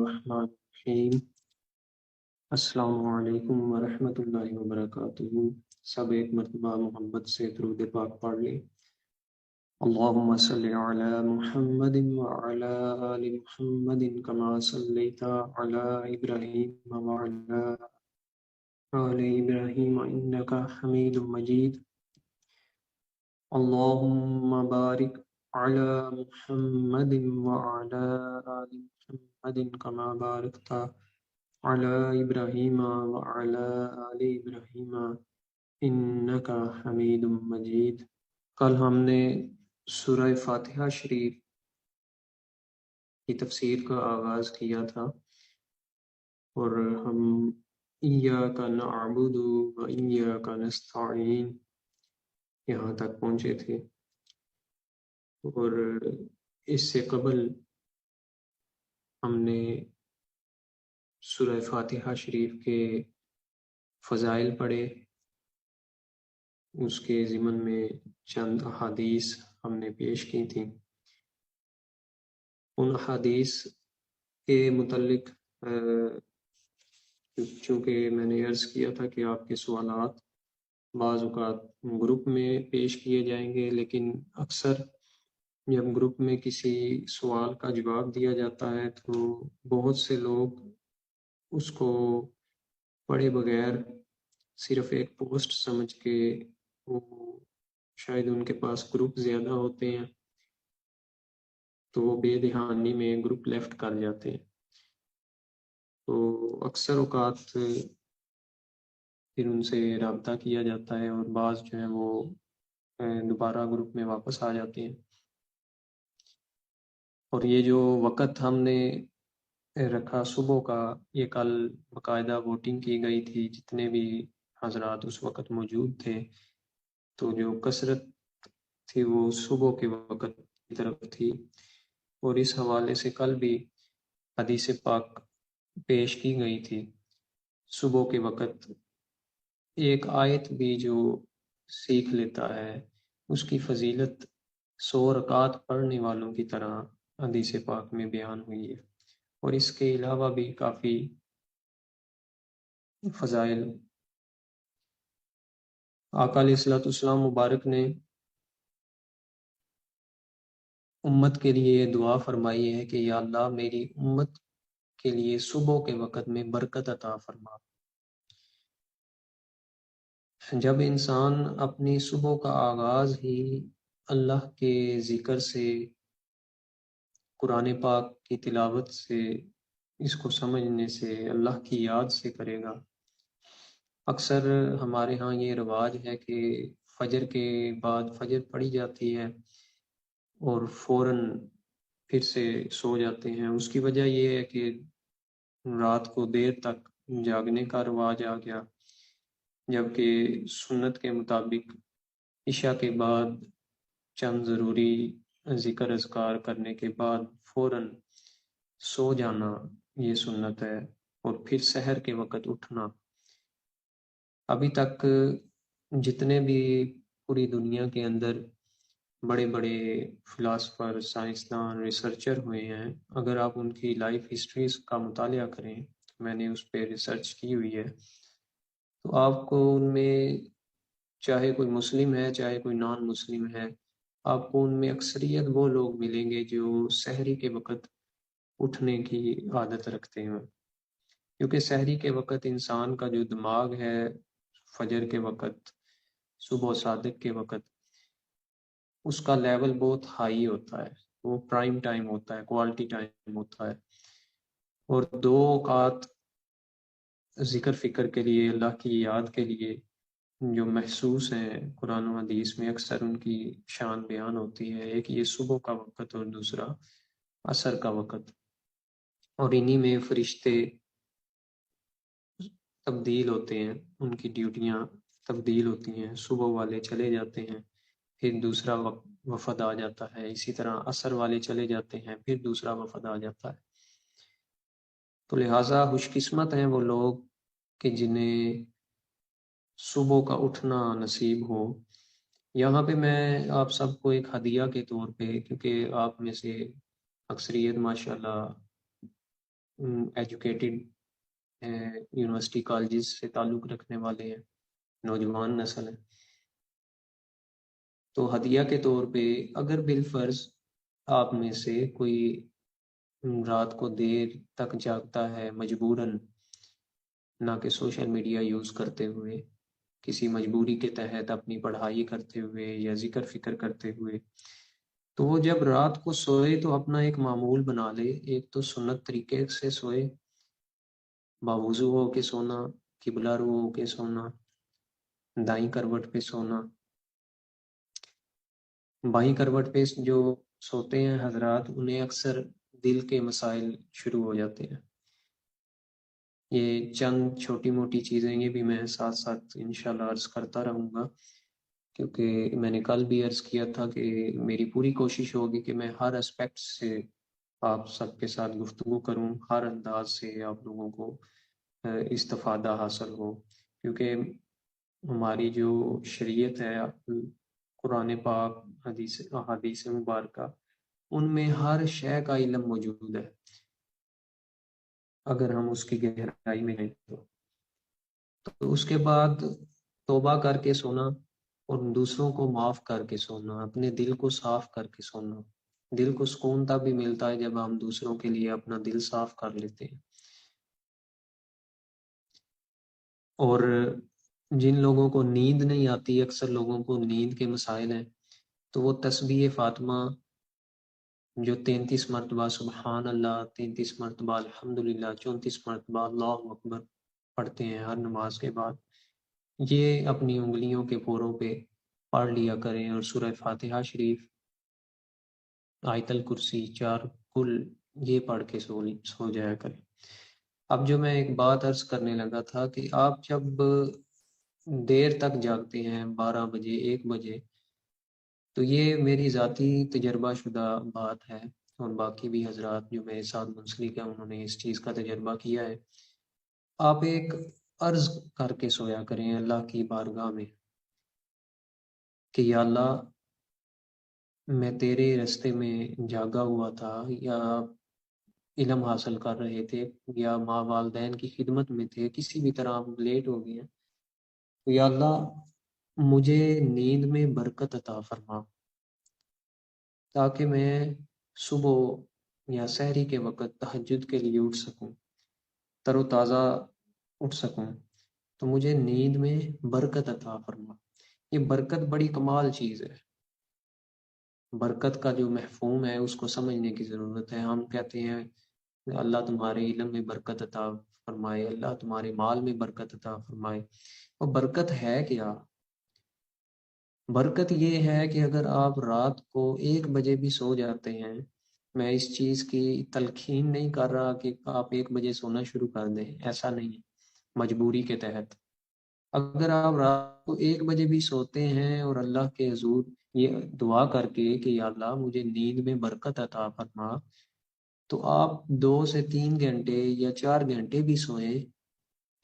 الرحمن الرحیم۔ السلام علیکم ورحمۃ اللہ وبرکاتہ۔ سب ایک مرتبہ محبت سے درود پاک پڑھ لیں۔ اللہم صلی علی محمد وعلی آل محمد کما صلیت علی ابراہیم وعلی آل ابراہیم انک حمید مجید۔ اللہم بارک علی محمد وعلی آل محمد کما بارکت علی ابراہیم وعلی آل ابراہیم انک حمید مجید۔ کل ہم نے سورہ فاتحہ شریف کی تفسیر کا آغاز کیا تھا اور ہم ایاک نعبد و ایاک نستعین یہاں تک پہنچے تھے، اور اس سے قبل ہم نے سورہ فاتحہ شریف کے فضائل پڑھے، اس کے ضمن میں چند احادیث ہم نے پیش کی تھیں۔ ان احادیث کے متعلق چونکہ میں نے عرض کیا تھا کہ آپ کے سوالات بعض اوقات گروپ میں پیش کیے جائیں گے، لیکن اکثر جب گروپ میں کسی سوال کا جواب دیا جاتا ہے تو بہت سے لوگ اس کو پڑھے بغیر صرف ایک پوسٹ سمجھ کے، وہ شاید ان کے پاس گروپ زیادہ ہوتے ہیں تو وہ بے دہانی میں گروپ لیفٹ کر جاتے ہیں، تو اکثر اوقات پھر ان سے رابطہ کیا جاتا ہے اور بعض جو ہیں وہ دوبارہ گروپ میں واپس آ جاتے ہیں۔ اور یہ جو وقت ہم نے رکھا صبح کا، یہ کل باقاعدہ ووٹنگ کی گئی تھی، جتنے بھی حضرات اس وقت موجود تھے تو جو کثرت تھی وہ صبح کے وقت کی طرف تھی، اور اس حوالے سے کل بھی حدیث پاک پیش کی گئی تھی۔ صبح کے وقت ایک آیت بھی جو سیکھ لیتا ہے اس کی فضیلت 100 رکعات پڑھنے والوں کی طرح حدیث پاک میں بیان ہوئی ہے، اور اس کے علاوہ بھی کافی فضائل۔ آقا علیہ الصلوۃ والسلام مبارک نے امت کے لیے یہ دعا فرمائی ہے کہ یا اللہ میری امت کے لیے صبح کے وقت میں برکت عطا فرما۔ جب انسان اپنی صبح کا آغاز ہی اللہ کے ذکر سے، قرآن پاک کی تلاوت سے، اس کو سمجھنے سے، اللہ کی یاد سے کرے گا۔ اکثر ہمارے ہاں یہ رواج ہے کہ فجر کے بعد فجر پڑھی جاتی ہے اور فوراً پھر سے سو جاتے ہیں۔ اس کی وجہ یہ ہے کہ رات کو دیر تک جاگنے کا رواج آ گیا، جبکہ سنت کے مطابق عشاء کے بعد چند ضروری ذکر اذکار کرنے کے بعد فوراً سو جانا یہ سنت ہے، اور پھر سحر کے وقت اٹھنا۔ ابھی تک جتنے بھی پوری دنیا کے اندر بڑے بڑے فلاسفر، سائنسدان، ریسرچر ہوئے ہیں، اگر آپ ان کی لائف ہسٹریز کا مطالعہ کریں، میں نے اس پہ ریسرچ کی ہوئی ہے، تو آپ کو ان میں چاہے کوئی مسلم ہے چاہے کوئی نان مسلم ہے، آپ کو ان میں اکثریت وہ لوگ ملیں گے جو سحری کے وقت اٹھنے کی عادت رکھتے ہیں، کیونکہ سحری کے وقت انسان کا جو دماغ ہے فجر کے وقت، صبح صادق کے وقت، اس کا لیول بہت ہائی ہوتا ہے، وہ پرائم ٹائم ہوتا ہے، کوالٹی ٹائم ہوتا ہے، اور 2 اوقات ذکر فکر کے لیے، اللہ کی یاد کے لیے جو محسوس ہیں قرآن و حدیث میں، اکثر ان کی شان بیان ہوتی ہے۔ ایک یہ صبح کا وقت اور دوسرا عصر کا وقت، اور انہی میں فرشتے تبدیل ہوتے ہیں، ان کی ڈیوٹیاں تبدیل ہوتی ہیں، صبح والے چلے جاتے ہیں پھر دوسرا وفد آ جاتا ہے، اسی طرح عصر والے چلے جاتے ہیں پھر دوسرا وفد آ جاتا ہے۔ تو لہٰذا خوش قسمت ہیں وہ لوگ کہ جنہیں صبح کا اٹھنا نصیب ہو۔ یہاں پہ میں آپ سب کو ایک ہدیہ کے طور پہ، کیونکہ آپ میں سے اکثریت ماشاءاللہ ایجوکیٹڈ یونیورسٹی کالجز سے تعلق رکھنے والے ہیں، نوجوان نسل ہے، تو ہدیہ کے طور پہ اگر بالفرض آپ میں سے کوئی رات کو دیر تک جاگتا ہے مجبوراً، نہ کہ سوشل میڈیا یوز کرتے ہوئے، کسی مجبوری کے تحت اپنی پڑھائی کرتے ہوئے یا ذکر فکر کرتے ہوئے، تو وہ جب رات کو سوئے تو اپنا ایک معمول بنا لے، ایک تو سنت طریقے سے سوئے، باوضو ہو کے سونا، قبلہ رو ہو کے سونا، دائیں کروٹ پہ سونا۔ بائیں کروٹ پہ جو سوتے ہیں حضرات، انہیں اکثر دل کے مسائل شروع ہو جاتے ہیں۔ یہ چند چھوٹی موٹی چیزیں، یہ بھی میں ساتھ ساتھ انشاءاللہ عرض کرتا رہوں گا، کیونکہ میں نے کل بھی عرض کیا تھا کہ میری پوری کوشش ہوگی کہ میں ہر اسپیکٹ سے آپ سب کے ساتھ گفتگو کروں، ہر انداز سے آپ لوگوں کو استفادہ حاصل ہو، کیونکہ ہماری جو شریعت ہے، قرآن پاک، حدیث مبارکہ، ان میں ہر شے کا علم موجود ہے اگر ہم اس کی گہرائی میں نہیں تو اس کے بعد توبہ کر کے سونا اور دوسروں کو معاف کر کے سونا، اپنے دل کو صاف کر کے سونا۔ دل کو سکون تب بھی ملتا ہے جب ہم دوسروں کے لیے اپنا دل صاف کر لیتے ہیں۔ اور جن لوگوں کو نیند نہیں آتی، اکثر لوگوں کو نیند کے مسائل ہیں، تو وہ تسبیح فاطمہ جو 33 مرتبہ سبحان اللہ، 33 مرتبہ الحمدللہ، 34 مرتبہ اللہ اکبر پڑھتے ہیں ہر نماز کے بعد، یہ اپنی انگلیوں کے پوروں پہ پڑھ لیا کریں، اور سورہ فاتحہ شریف، آیت الکرسی 4 کل، یہ پڑھ کے سو جایا کریں۔ اب جو میں ایک بات عرض کرنے لگا تھا کہ آپ جب دیر تک جاگتے ہیں 12 بجے 1 بجے، تو یہ میری ذاتی تجربہ شدہ بات ہے، اور باقی بھی حضرات جو میرے ساتھ منسلک ہیں انہوں نے اس چیز کا تجربہ کیا ہے۔ آپ ایک عرض کر کے سویا کریں اللہ کی بارگاہ میں کہ یا اللہ، میں تیرے رستے میں جاگا ہوا تھا، یا علم حاصل کر رہے تھے، یا ماں والدین کی خدمت میں تھے، کسی بھی طرح ہم لیٹ ہو گئے ہیں، تو یا اللہ مجھے نیند میں برکت عطا فرما، تاکہ میں صبح یا سحری کے وقت تہجد کے لیے اٹھ سکوں، تر و تازہ اٹھ سکوں، تو مجھے نیند میں برکت عطا فرما۔ یہ برکت بڑی کمال چیز ہے، برکت کا جو مفہوم ہے اس کو سمجھنے کی ضرورت ہے۔ ہم کہتے ہیں اللہ تمہارے علم میں برکت عطا فرمائے، اللہ تمہارے مال میں برکت عطا فرمائے، اور برکت ہے کیا؟ برکت یہ ہے کہ اگر آپ رات کو 1 بجے بھی سو جاتے ہیں، میں اس چیز کی تلقین نہیں کر رہا کہ آپ 1 بجے سونا شروع کر دیں، ایسا نہیں ہے، مجبوری کے تحت اگر آپ رات کو 1 بجے بھی سوتے ہیں اور اللہ کے حضور یہ دعا کر کے کہ یا اللہ مجھے نیند میں برکت عطا فرما، تو آپ 2 سے 3 گھنٹے یا 4 گھنٹے بھی سوئیں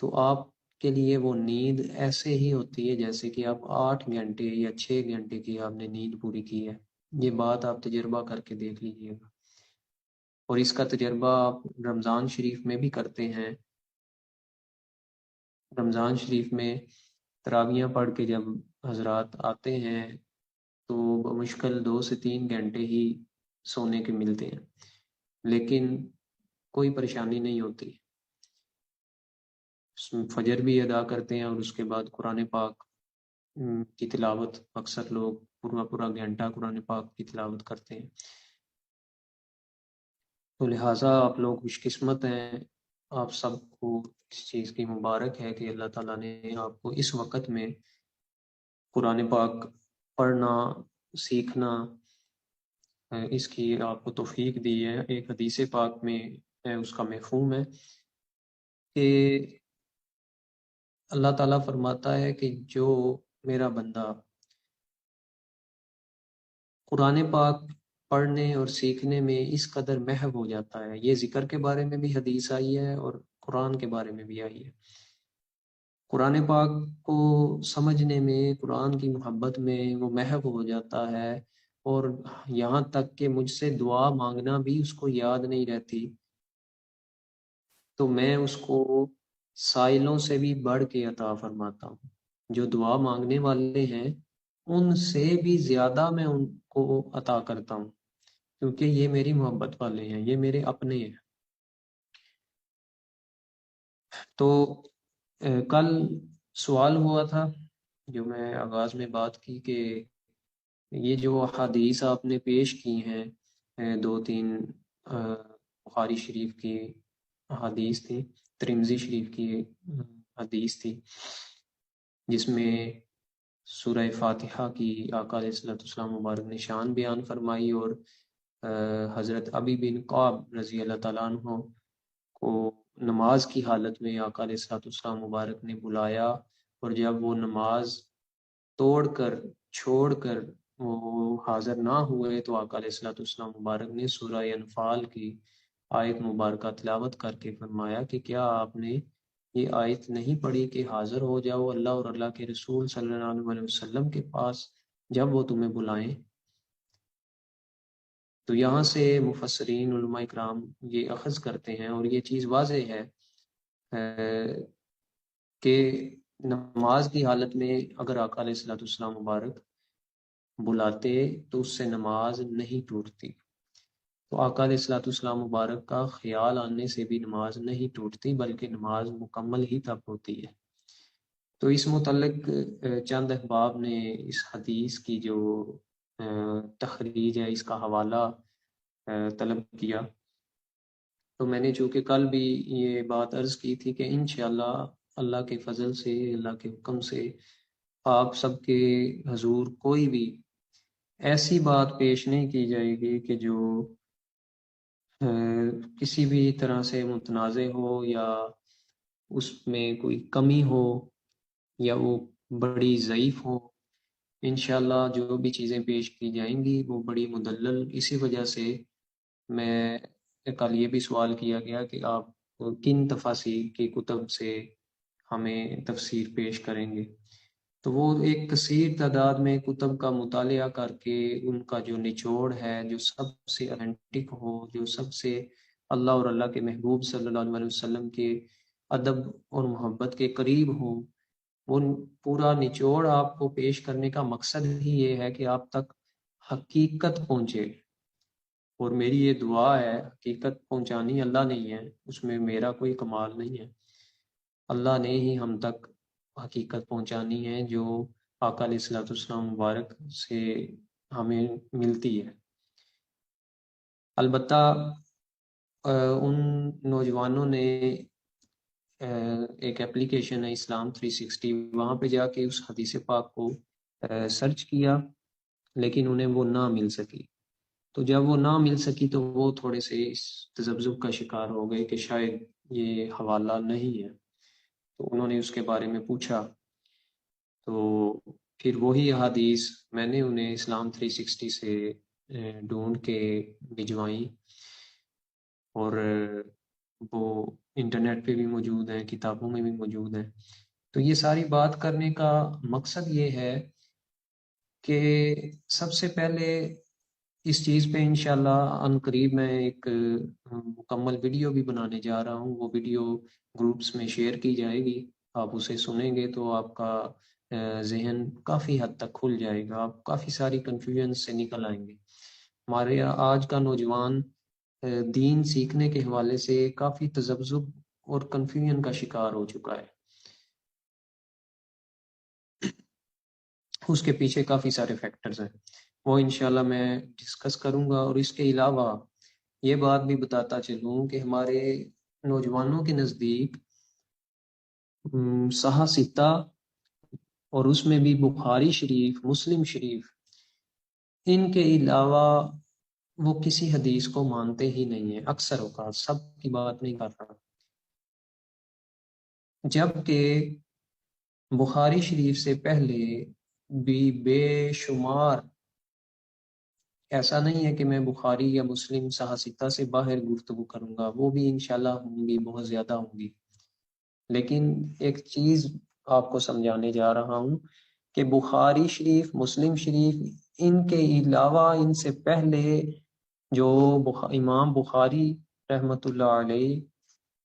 تو آپ کے لیے وہ نیند ایسے ہی ہوتی ہے جیسے کہ آپ 8 گھنٹے یا 6 گھنٹے کی آپ نے نیند پوری کی ہے۔ یہ بات آپ تجربہ کر کے دیکھ لیجئے گا، اور اس کا تجربہ آپ رمضان شریف میں بھی کرتے ہیں۔ رمضان شریف میں تراویحاں پڑھ کے جب حضرات آتے ہیں تو بمشکل 2 سے 3 گھنٹے ہی سونے کے ملتے ہیں، لیکن کوئی پریشانی نہیں ہوتی، فجر بھی ادا کرتے ہیں، اور اس کے بعد قرآن پاک کی تلاوت، اکثر لوگ پورا پورا گھنٹہ قرآن پاک کی تلاوت کرتے ہیں۔ تو لہٰذا آپ لوگ خوش قسمت ہیں، آپ سب کو اس چیز کی مبارک ہے کہ اللہ تعالیٰ نے آپ کو اس وقت میں قرآن پاک پڑھنا، سیکھنا، اس کی آپ کو توفیق دی ہے۔ ایک حدیث پاک میں ہے، اس کا مفہوم ہے کہ اللہ تعالیٰ فرماتا ہے کہ جو میرا بندہ قرآن پاک پڑھنے اور سیکھنے میں اس قدر محو ہو جاتا ہے، یہ ذکر کے بارے میں بھی حدیث آئی ہے اور قرآن کے بارے میں بھی آئی ہے، قرآن پاک کو سمجھنے میں، قرآن کی محبت میں وہ محو ہو جاتا ہے، اور یہاں تک کہ مجھ سے دعا مانگنا بھی اس کو یاد نہیں رہتی، تو میں اس کو سائلوں سے بھی بڑھ کے عطا فرماتا ہوں. جو دعا مانگنے والے ہیں ان سے بھی زیادہ میں ان کو عطا کرتا ہوں، کیونکہ یہ میری محبت والے ہیں، یہ میرے اپنے ہیں. تو کل سوال ہوا تھا جو میں آغاز میں بات کی کہ یہ جو احادیث آپ نے پیش کی ہیں، 2-3 بخاری شریف کی احادیث تھی، ترمذی شریف کی حدیث تھی، جس میں سورہ فاتحہ کی آقا علیہ السلام مبارک نے شان بیان فرمائی، اور حضرت ابی بن قعب رضی اللہ تعالیٰ عنہ کو نماز کی حالت میں آقا علیہ السلام مبارک نے بلایا، اور جب وہ نماز توڑ کر چھوڑ کر وہ حاضر نہ ہوئے تو آقا علیہ السلام مبارک نے سورہ انفال کی آیت مبارکہ تلاوت کر کے فرمایا کہ کیا آپ نے یہ آیت نہیں پڑھی کہ حاضر ہو جاؤ اللہ اور اللہ کے رسول صلی اللہ علیہ وسلم کے پاس جب وہ تمہیں بلائیں. تو یہاں سے مفسرین علماء اکرام یہ اخذ کرتے ہیں، اور یہ چیز واضح ہے کہ نماز کی حالت میں اگر آقا علیہ السلام مبارک بلاتے تو اس سے نماز نہیں ٹوٹتی. تو آقا علیہ السلام مبارک کا خیال آنے سے بھی نماز نہیں ٹوٹتی، بلکہ نماز مکمل ہی تب ہوتی ہے. تو اس متعلق چند احباب نے اس حدیث کی جو تخریج ہے، اس کا حوالہ طلب کیا. تو میں نے چونکہ کل بھی یہ بات عرض کی تھی کہ انشاءاللہ اللہ کے فضل سے، اللہ کے حکم سے آپ سب کے حضور کوئی بھی ایسی بات پیش نہیں کی جائے گی کہ جو کسی بھی طرح سے متنازع ہو، یا اس میں کوئی کمی ہو، یا وہ بڑی ضعیف ہو. انشاءاللہ جو بھی چیزیں پیش کی جائیں گی وہ بڑی مدلل. اسی وجہ سے میں کل یہ بھی سوال کیا گیا کہ آپ کن تفاسیر کی کتب سے ہمیں تفسیر پیش کریں گے. تو وہ ایک کثیر تعداد میں کتب کا مطالعہ کر کے ان کا جو نچوڑ ہے، جو سب سے اتھینٹک ہو، جو سب سے اللہ اور اللہ کے محبوب صلی اللہ علیہ وسلم کے ادب اور محبت کے قریب ہو، وہ پورا نچوڑ آپ کو پیش کرنے کا مقصد ہی یہ ہے کہ آپ تک حقیقت پہنچے. اور میری یہ دعا ہے، حقیقت پہنچانی اللہ نہیں ہے، اس میں میرا کوئی کمال نہیں ہے، اللہ نے ہی ہم تک حقیقت پہنچانی ہے جو آقا علیہ السلام مبارک سے ہمیں ملتی ہے. البتہ ان نوجوانوں نے ایک اپلیکیشن ہے اسلام 360، وہاں پہ جا کے اس حدیث پاک کو سرچ کیا، لیکن انہیں وہ نہ مل سکی. تو جب وہ نہ مل سکی تو وہ تھوڑے سے اس تذبذب کا شکار ہو گئے کہ شاید یہ حوالہ نہیں ہے. تو انہوں نے اس کے بارے میں پوچھا، تو پھر وہی احادیث میں نے انہیں اسلام 360 سے ڈھونڈ کے بھجوائیں، اور وہ انٹرنیٹ پہ بھی موجود ہیں، کتابوں میں بھی موجود ہیں. تو یہ ساری بات کرنے کا مقصد یہ ہے کہ سب سے پہلے اس چیز پہ انشاءاللہ ان قریب میں ایک مکمل ویڈیو بھی بنانے جا رہا ہوں. وہ ویڈیو گروپس میں شیئر کی جائے گی، آپ اسے سنیں گے تو آپ کا ذہن کافی حد تک کھل جائے گا، آپ کافی ساری کنفیوژن سے نکل آئیں گے. ہمارے آج کا نوجوان دین سیکھنے کے حوالے سے کافی تذبذب اور کنفیوژن کا شکار ہو چکا ہے. اس کے پیچھے کافی سارے فیکٹرز ہیں، وہ انشاءاللہ میں ڈسکس کروں گا. اور اس کے علاوہ یہ بات بھی بتاتا چلوں کہ ہمارے نوجوانوں کے نزدیک صحیح ستہ اور اس میں بھی بخاری شریف، مسلم شریف، ان کے علاوہ وہ کسی حدیث کو مانتے ہی نہیں ہیں. اکثر اوقات، سب کی بات نہیں کر رہا، جبکہ بخاری شریف سے پہلے بھی بے شمار، ایسا نہیں ہے کہ میں بخاری یا مسلم صحیح ستہ سے باہر گفتگو کروں گا، وہ بھی انشاءاللہ ہوں گی، بہت زیادہ ہوں گی. لیکن ایک چیز آپ کو سمجھانے جا رہا ہوں کہ بخاری شریف، مسلم شریف، ان کے علاوہ ان سے پہلے جو امام بخاری رحمۃ اللہ علیہ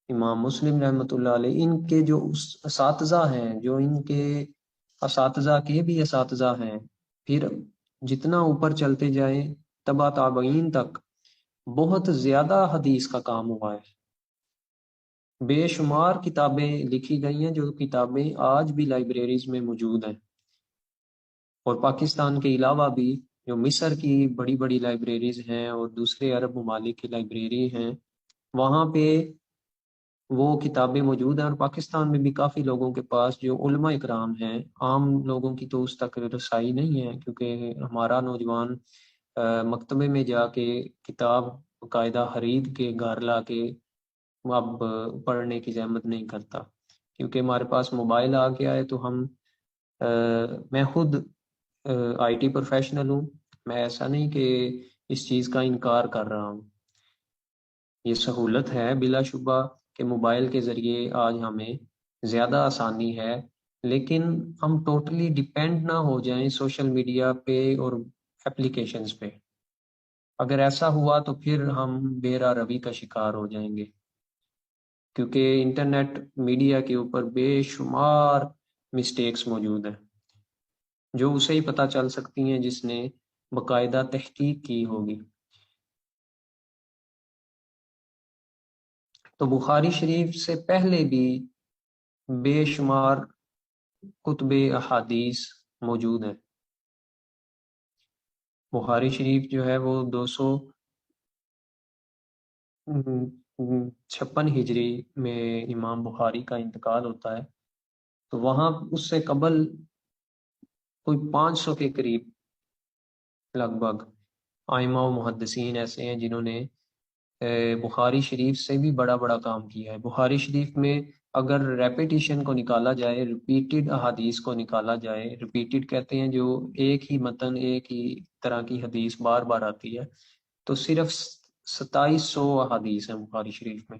امام مسلم رحمۃ اللہ علیہ، ان کے جو اساتذہ ہیں، جو ان کے اساتذہ کے بھی اساتذہ ہیں، پھر جتنا اوپر چلتے جائیں تبا تابعین تک، بہت زیادہ حدیث کا کام ہوا ہے۔ بے شمار کتابیں لکھی گئی ہیں، جو کتابیں آج بھی لائبریریز میں موجود ہیں، اور پاکستان کے علاوہ بھی جو مصر کی بڑی بڑی لائبریریز ہیں اور دوسرے عرب ممالک کی لائبریری ہیں، وہاں پہ وہ کتابیں موجود ہیں۔ اور پاکستان میں بھی کافی لوگوں کے پاس جو علماء اکرام ہیں، عام لوگوں کی تو اس تک رسائی نہیں ہے، کیونکہ ہمارا نوجوان مکتبے میں جا کے کتاب باقاعدہ خرید کے گھر لا کے اب پڑھنے کی زحمت نہیں کرتا، کیونکہ ہمارے پاس موبائل آ گیا ہے۔ تو ہم میں خود آئی ٹی پروفیشنل ہوں، میں ایسا نہیں کہ اس چیز کا انکار کر رہا ہوں، یہ سہولت ہے بلا شبہ کہ موبائل کے ذریعے آج ہمیں زیادہ آسانی ہے، لیکن ہم ٹوٹلی ڈیپینڈ نہ ہو جائیں سوشل میڈیا پہ اور اپلیکیشنز پہ۔ اگر ایسا ہوا تو پھر ہم بے راہ روی کا شکار ہو جائیں گے، کیونکہ انٹرنیٹ میڈیا کے اوپر بے شمار مسٹیکس موجود ہیں، جو اسے ہی پتہ چل سکتی ہیں جس نے باقاعدہ تحقیق کی ہوگی۔ تو بخاری شریف سے پہلے بھی بے شمار کتب احادیث موجود ہیں۔ بخاری شریف جو ہے وہ 256 ہجری میں امام بخاری کا انتقال ہوتا ہے، تو وہاں اس سے قبل کوئی 500 کے قریب لگ بھگ آئمہ و محدثین ایسے ہیں جنہوں نے بخاری شریف سے بھی بڑا بڑا کام کیا ہے۔ بخاری شریف میں اگر ریپیٹیشن کو نکالا جائے، ریپیٹڈ احادیث کو نکالا جائے، ریپیٹڈ کہتے ہیں جو ایک ہی متن، ایک ہی طرح کی حدیث بار بار آتی ہے، تو صرف 2700 احادیث ہیں بخاری شریف میں،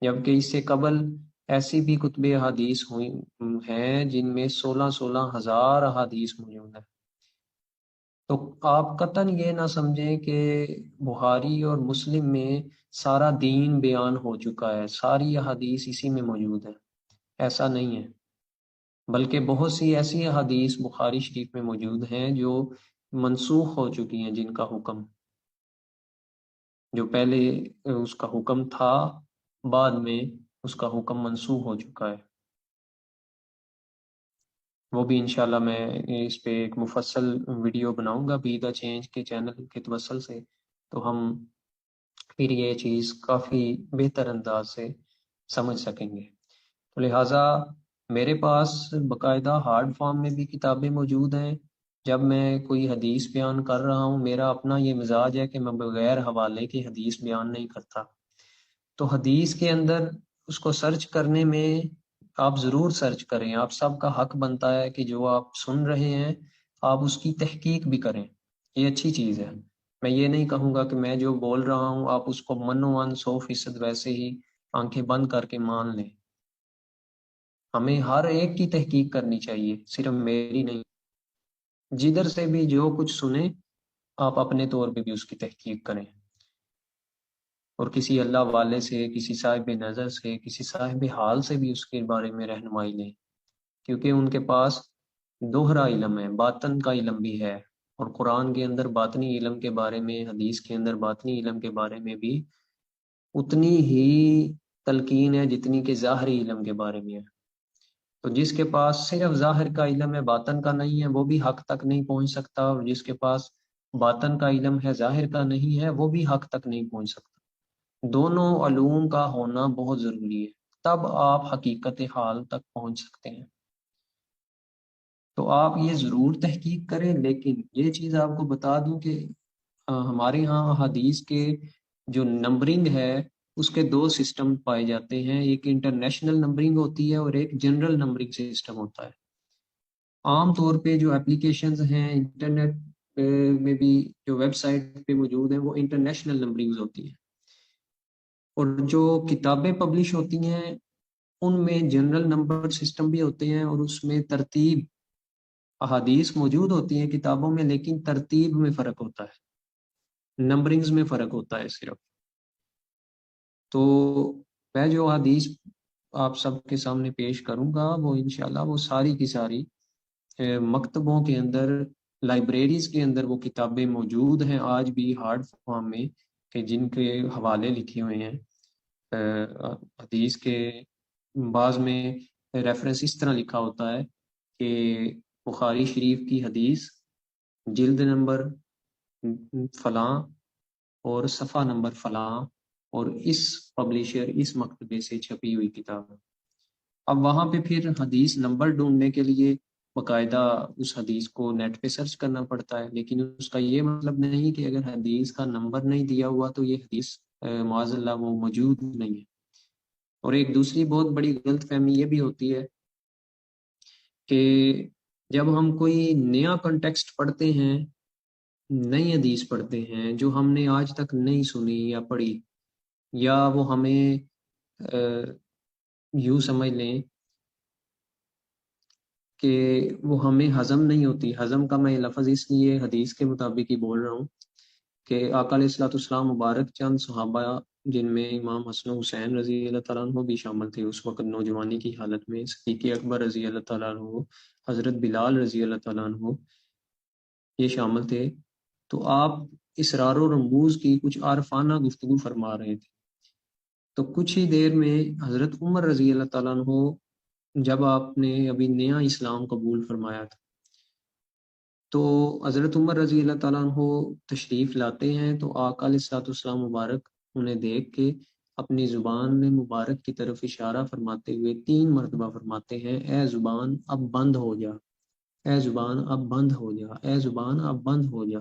جبکہ اس سے قبل ایسی بھی کتب احادیث ہوئی ہیں جن میں 16,000 احادیث موجود ہیں۔ تو آپ قطعاً یہ نہ سمجھیں کہ بخاری اور مسلم میں سارا دین بیان ہو چکا ہے، ساری احادیث اسی میں موجود ہیں، ایسا نہیں ہے، بلکہ بہت سی ایسی احادیث بخاری شریف میں موجود ہیں جو منسوخ ہو چکی ہیں، جن کا حکم، جو پہلے اس کا حکم تھا، بعد میں اس کا حکم منسوخ ہو چکا ہے۔ وہ بھی انشاءاللہ میں اس پہ ایک مفصل ویڈیو بناؤں گا بی دا چینج کے چینل کے توسل سے، تو ہم پھر یہ چیز کافی بہتر انداز سے سمجھ سکیں گے۔ تو لہٰذا میرے پاس باقاعدہ ہارڈ فارم میں بھی کتابیں موجود ہیں۔ جب میں کوئی حدیث بیان کر رہا ہوں، میرا اپنا یہ مزاج ہے کہ میں بغیر حوالے کے حدیث بیان نہیں کرتا۔ تو حدیث کے اندر اس کو سرچ کرنے میں آپ ضرور سرچ کریں، آپ سب کا حق بنتا ہے کہ جو آپ سن رہے ہیں آپ اس کی تحقیق بھی کریں، یہ اچھی چیز ہے۔ میں یہ نہیں کہوں گا کہ میں جو بول رہا ہوں آپ اس کو منوان 100% ویسے ہی آنکھیں بند کر کے مان لیں۔ ہمیں ہر ایک کی تحقیق کرنی چاہیے، صرف میری نہیں، جدھر سے بھی جو کچھ سنیں آپ اپنے طور پہ بھی اس کی تحقیق کریں، اور کسی اللہ والے سے، کسی صاحب نظر سے، کسی صاحب حال سے بھی اس کے بارے میں رہنمائی لیں، کیونکہ ان کے پاس دوہرا علم ہے، باطن کا علم بھی ہے، اور قرآن کے اندر باطنی علم کے بارے میں، حدیث کے اندر باطنی علم کے بارے میں بھی اتنی ہی تلقین ہے جتنی کہ ظاہری علم کے بارے میں ہے۔ تو جس کے پاس صرف ظاہر کا علم ہے، باطن کا نہیں ہے، وہ بھی حق تک نہیں پہنچ سکتا، اور جس کے پاس باطن کا علم ہے، ظاہر کا نہیں ہے، وہ بھی حق تک نہیں پہنچ سکتا۔ دونوں علوم کا ہونا بہت ضروری ہے، تب آپ حقیقت حال تک پہنچ سکتے ہیں۔ تو آپ یہ ضرور تحقیق کریں، لیکن یہ چیز آپ کو بتا دوں کہ ہمارے ہاں حدیث کے جو نمبرنگ ہے اس کے دو سسٹم پائے جاتے ہیں، ایک انٹرنیشنل نمبرنگ ہوتی ہے اور ایک جنرل نمبرنگ سسٹم ہوتا ہے۔ عام طور پہ جو اپلیکیشنز ہیں انٹرنیٹ میں بھی جو ویب سائٹ پہ موجود ہیں وہ انٹرنیشنل نمبرنگز ہوتی ہیں، اور جو کتابیں پبلش ہوتی ہیں ان میں جنرل نمبر سسٹم بھی ہوتے ہیں، اور اس میں ترتیب احادیث موجود ہوتی ہیں کتابوں میں، لیکن ترتیب میں فرق ہوتا ہے، نمبرنگز میں فرق ہوتا ہے صرف۔ تو میں جو حدیث آپ سب کے سامنے پیش کروں گا وہ انشاءاللہ وہ ساری کی ساری مکتبوں کے اندر، لائبریریز کے اندر وہ کتابیں موجود ہیں آج بھی ہارڈ فارم میں، کہ جن کے حوالے لکھے ہوئے ہیں حدیث کے۔ بعض میں ریفرنس اس طرح لکھا ہوتا ہے کہ بخاری شریف کی حدیث جلد نمبر فلاں اور صفحہ نمبر فلاں اور اس پبلیشر اس مکتبے سے چھپی ہوئی کتاب ہے۔ اب وہاں پہ پھر حدیث نمبر ڈھونڈنے کے لیے باقاعدہ اس حدیث کو نیٹ پہ سرچ کرنا پڑتا ہے، لیکن اس کا یہ مطلب نہیں کہ اگر حدیث کا نمبر نہیں دیا ہوا تو یہ حدیث معاذ اللہ وہ موجود نہیں ہے۔ اور ایک دوسری بہت بڑی غلط فہمی یہ بھی ہوتی ہے کہ جب ہم کوئی نیا کنٹیکسٹ پڑھتے ہیں، نئی حدیث پڑھتے ہیں جو ہم نے آج تک نہیں سنی یا پڑھی، یا وہ ہمیں یوں سمجھ لیں کہ وہ ہمیں ہضم نہیں ہوتی۔ ہضم کا میں لفظ اس لیے حدیث کے مطابق ہی بول رہا ہوں کہ آقا علیہ الصلوۃ والسلام مبارک چند صحابہ جن میں امام حسن و حسین رضی اللہ تعالیٰ عنہ بھی شامل تھے اس وقت نوجوانی کی حالت میں، صدیق اکبر رضی اللہ تعالیٰ عنہ، حضرت بلال رضی اللہ تعالیٰ عنہ یہ شامل تھے، تو آپ اسرار و رموز کی کچھ عارفانہ گفتگو فرما رہے تھے۔ تو کچھ ہی دیر میں حضرت عمر رضی اللہ تعالیٰ عنہ جب آپ نے ابھی نیا اسلام قبول فرمایا تھا تو حضرت عمر رضی اللہ تعالیٰ عنہ تشریف لاتے ہیں، تو آقا علیہ الصلوۃ والسلام مبارک انہیں دیکھ کے اپنی زبان مبارک کی طرف اشارہ فرماتے ہوئے 3 مرتبہ فرماتے ہیں، اے زبان اب بند ہو جا، اے زبان اب بند ہو جا، اے زبان اب بند ہو جا۔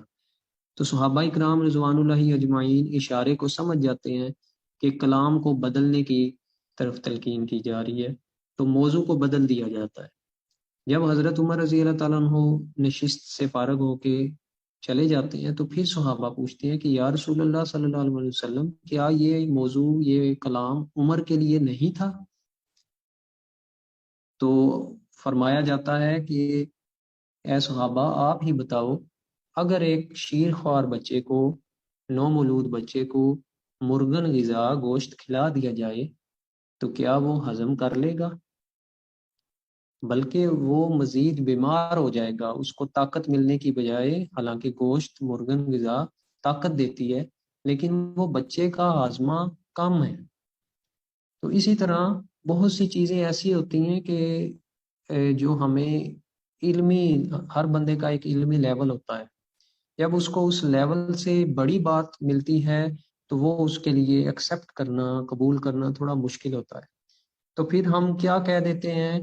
تو صحابہ اکرام رضوان اللہ اجمعین اشارے کو سمجھ جاتے ہیں کہ کلام کو بدلنے کی طرف تلقین کی جا رہی ہے، تو موضوع کو بدل دیا جاتا ہے۔ جب حضرت عمر رضی اللہ تعالیٰ عنہ نشست سے فارغ ہو کے چلے جاتے ہیں تو پھر صحابہ پوچھتے ہیں کہ یا رسول اللہ صلی اللہ علیہ وسلم کیا یہ موضوع، یہ کلام عمر کے لیے نہیں تھا؟ تو فرمایا جاتا ہے کہ اے صحابہ آپ ہی بتاؤ، اگر ایک شیر خوار بچے کو، نومولود بچے کو مرغن غذا گوشت کھلا دیا جائے تو کیا وہ ہضم کر لے گا؟ بلکہ وہ مزید بیمار ہو جائے گا، اس کو طاقت ملنے کی بجائے، حالانکہ گوشت مرغن غذا طاقت دیتی ہے لیکن وہ بچے کا ہاضمہ کم ہے۔ تو اسی طرح بہت سی چیزیں ایسی ہوتی ہیں کہ جو ہمیں علمی، ہر بندے کا ایک علمی لیول ہوتا ہے، جب اس کو اس لیول سے بڑی بات ملتی ہے تو وہ اس کے لیے ایکسیپٹ کرنا، قبول کرنا تھوڑا مشکل ہوتا ہے۔ تو پھر ہم کیا کہہ دیتے ہیں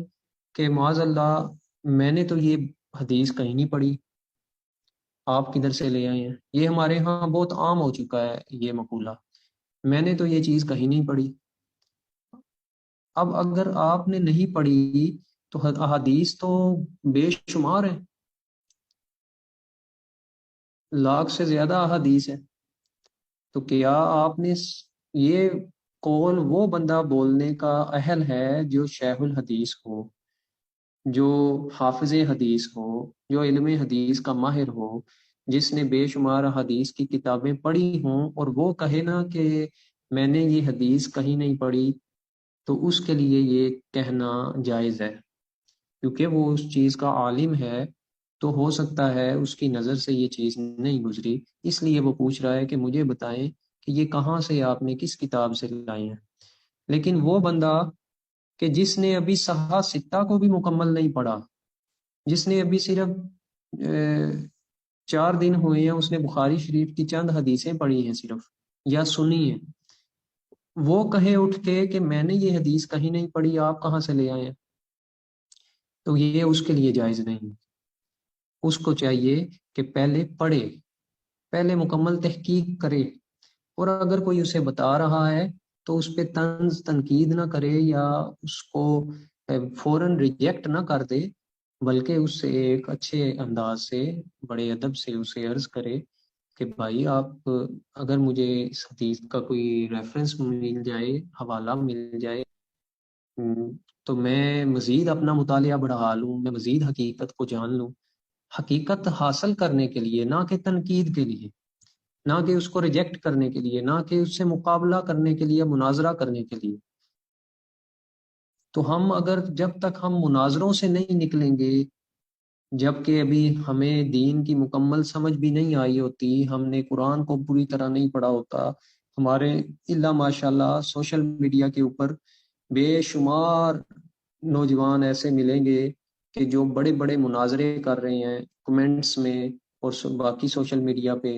کہ معاذ اللہ میں نے تو یہ حدیث کہیں نہیں پڑھی، آپ کدھر سے لے آئے ہیں؟ یہ ہمارے ہاں بہت عام ہو چکا ہے یہ مقولہ، میں نے تو یہ چیز کہیں نہیں پڑھی۔ اب اگر آپ نے نہیں پڑھی تو احادیث تو بے شمار ہیں، لاکھ سے زیادہ احادیث ہے، تو کیا آپ نے یہ قول وہ بندہ بولنے کا اہل ہے جو شیخ الحدیث ہو، جو حافظ حدیث ہو، جو علم حدیث کا ماہر ہو، جس نے بے شمار حدیث کی کتابیں پڑھی ہوں، اور وہ کہے نا کہ میں نے یہ حدیث کہیں نہیں پڑھی، تو اس کے لیے یہ کہنا جائز ہے کیونکہ وہ اس چیز کا عالم ہے۔ تو ہو سکتا ہے اس کی نظر سے یہ چیز نہیں گزری، اس لیے وہ پوچھ رہا ہے کہ مجھے بتائیں کہ یہ کہاں سے آپ نے کس کتاب سے لائے ہیں۔ لیکن وہ بندہ کہ جس نے ابھی صحاح ستہ کو بھی مکمل نہیں پڑھا، جس نے ابھی صرف 4 دن ہوئے ہیں، اس نے بخاری شریف کی چند حدیثیں پڑھی ہیں صرف یا سنی ہیں، وہ کہے اٹھ کے کہ میں نے یہ حدیث کہیں نہیں پڑھی، آپ کہاں سے لے آئے ہیں، تو یہ اس کے لیے جائز نہیں۔ اس کو چاہیے کہ پہلے پڑھے، پہلے مکمل تحقیق کرے، اور اگر کوئی اسے بتا رہا ہے تو اس پہ طنز تنقید نہ کرے یا اس کو فوراً ریجیکٹ نہ کر دے، بلکہ اس سے ایک اچھے انداز سے، بڑے ادب سے اسے عرض کرے کہ بھائی آپ اگر مجھے اس حدیث کا کوئی ریفرنس مل جائے، حوالہ مل جائے، تو میں مزید اپنا مطالعہ بڑھا لوں، میں مزید حقیقت کو جان لوں، حقیقت حاصل کرنے کے لیے، نہ کہ تنقید کے لیے، نہ کہ اس کو ریجیکٹ کرنے کے لیے، نہ کہ اس سے مقابلہ کرنے کے لیے، مناظرہ کرنے کے لیے۔ تو ہم اگر جب تک ہم مناظروں سے نہیں نکلیں گے، جب کہ ابھی ہمیں دین کی مکمل سمجھ بھی نہیں آئی ہوتی، ہم نے قرآن کو پوری طرح نہیں پڑھا ہوتا، ہمارے اللہ ماشاء اللہ سوشل میڈیا کے اوپر بے شمار نوجوان ایسے ملیں گے کہ جو بڑے بڑے مناظرے کر رہے ہیں کمنٹس میں اور باقی سوشل میڈیا پہ،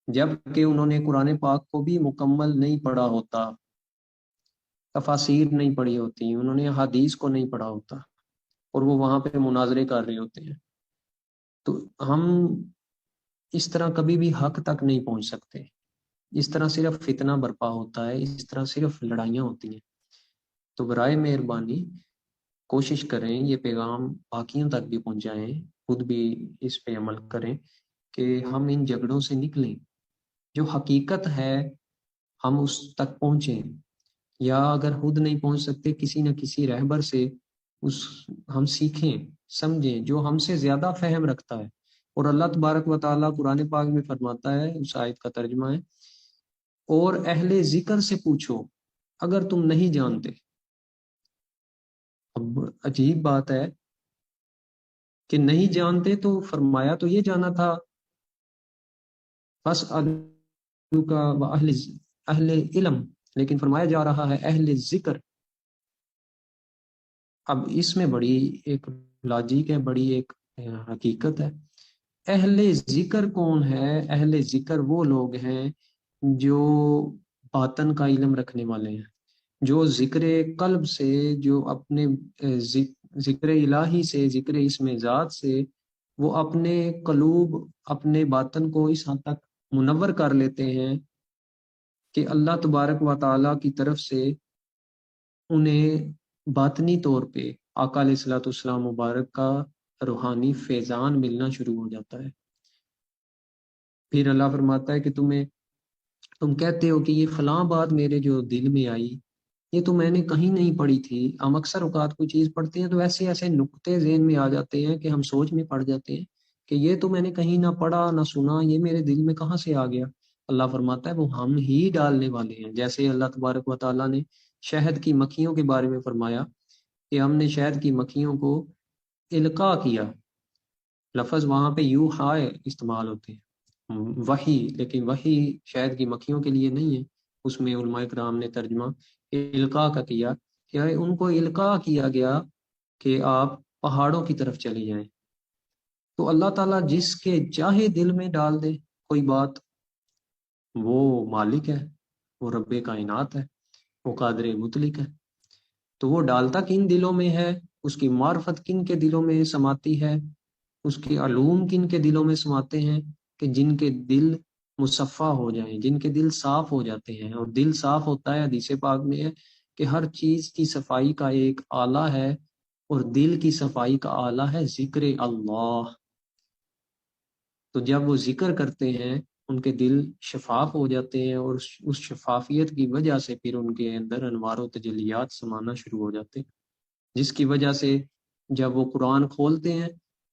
جب کہ انہوں نے قرآن پاک کو بھی مکمل نہیں پڑھا ہوتا، تفاسیر نہیں پڑھی ہوتی، انہوں نے حدیث کو نہیں پڑھا ہوتا، اور وہ وہاں پہ مناظرے کر رہے ہوتے ہیں۔ تو ہم اس طرح کبھی بھی حق تک نہیں پہنچ سکتے، اس طرح صرف فتنہ برپا ہوتا ہے، اس طرح صرف لڑائیاں ہوتی ہیں۔ تو برائے مہربانی کوشش کریں یہ پیغام باقیوں تک بھی پہنچائیں، خود بھی اس پہ عمل کریں کہ ہم ان جھگڑوں سے نکلیں، جو حقیقت ہے ہم اس تک پہنچیں، یا اگر خود نہیں پہنچ سکتے کسی نہ کسی رہبر سے ہم سیکھیں، سمجھیں جو ہم سے زیادہ فہم رکھتا ہے۔ اور اللہ تبارک و تعالیٰ قرآن پاک میں فرماتا ہے، اس آیت کا ترجمہ ہے، اور اہل ذکر سے پوچھو اگر تم نہیں جانتے۔ اب عجیب بات ہے کہ نہیں جانتے، تو فرمایا تو یہ جانا تھا بس کا اہل علم، لیکن فرمایا جا رہا ہے اہل ذکر۔ اب اس میں بڑی ایک لاجک ہے، بڑی ایک حقیقت ہے۔ اہل ذکر کون ہے؟ اہل ذکر وہ لوگ ہیں جو باطن کا علم رکھنے والے ہیں، جو ذکر قلب سے، جو اپنے ذکر الہی سے، ذکر اسم ذات سے وہ اپنے قلوب، اپنے باطن کو اس حد تک منور کر لیتے ہیں کہ اللہ تبارک و تعالیٰ کی طرف سے انہیں باطنی طور پہ آقا علیہ الصلوۃ والسلام مبارک کا روحانی فیضان ملنا شروع ہو جاتا ہے۔ پھر اللہ فرماتا ہے کہ تم کہتے ہو کہ یہ فلاں بات میرے جو دل میں آئی، یہ تو میں نے کہیں نہیں پڑھی تھی۔ ہم اکثر اوقات کوئی چیز پڑھتے ہیں تو ایسے ایسے نقطے ذہن میں آ جاتے ہیں کہ ہم سوچ میں پڑ جاتے ہیں کہ یہ تو میں نے کہیں نہ پڑھا نہ سنا، یہ میرے دل میں کہاں سے آ گیا۔ اللہ فرماتا ہے وہ ہم ہی ڈالنے والے ہیں۔ جیسے اللہ تبارک و تعالیٰ نے شہد کی مکھیوں کے بارے میں فرمایا کہ ہم نے شہد کی مکھیوں کو القاء کیا، لفظ وہاں پہ یو ہائے استعمال ہوتے ہیں، وحی، لیکن وحی شہد کی مکھیوں کے لیے نہیں ہے۔ اس میں علماء کرام نے ترجمہ القاء کا کیا کہ ان کو القاء کیا گیا کہ آپ پہاڑوں کی طرف چلے جائیں۔ تو اللہ تعالیٰ جس کے چاہے دل میں ڈال دے کوئی بات، وہ مالک ہے، وہ رب کائنات ہے، وہ قادر مطلق ہے۔ تو وہ ڈالتا کن دلوں میں ہے، اس کی معرفت کن کے دلوں میں سماتی ہے، اس کے علوم کن کے دلوں میں سماتے ہیں کہ جن کے دل مصفہ ہو جائیں، جن کے دل صاف ہو جاتے ہیں۔ اور دل صاف ہوتا ہے، حدیث پاک میں ہے کہ ہر چیز کی صفائی کا ایک آلہ ہے، اور دل کی صفائی کا آلہ ہے ذکر اللہ۔ تو جب وہ ذکر کرتے ہیں ان کے دل شفاف ہو جاتے ہیں، اور اس شفافیت کی وجہ سے پھر ان کے اندر انوار و تجلیات سمانا شروع ہو جاتے ہیں، جس کی وجہ سے جب وہ قرآن کھولتے ہیں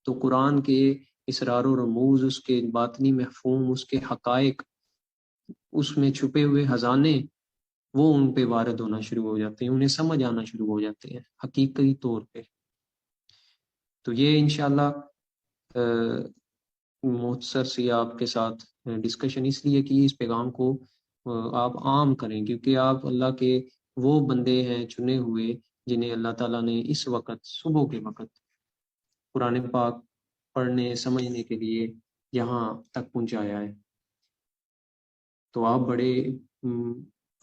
تو قرآن کے اسرار و رموز، اس کے باطنی مفہوم، اس کے حقائق، اس میں چھپے ہوئے خزانے، وہ ان پہ وارد ہونا شروع ہو جاتے ہیں، انہیں سمجھ آنا شروع ہو جاتے ہیں حقیقی طور پہ۔ تو یہ انشاءاللہ مختصر سی آپ کے ساتھ ڈسکشن اس لیے کی اس پیغام کو آپ عام کریں، کیونکہ آپ اللہ کے وہ بندے ہیں چنے ہوئے جنہیں اللہ تعالیٰ نے اس وقت صبح کے وقت قرآن پاک پڑھنے سمجھنے کے لیے یہاں تک پہنچایا ہے۔ تو آپ بڑے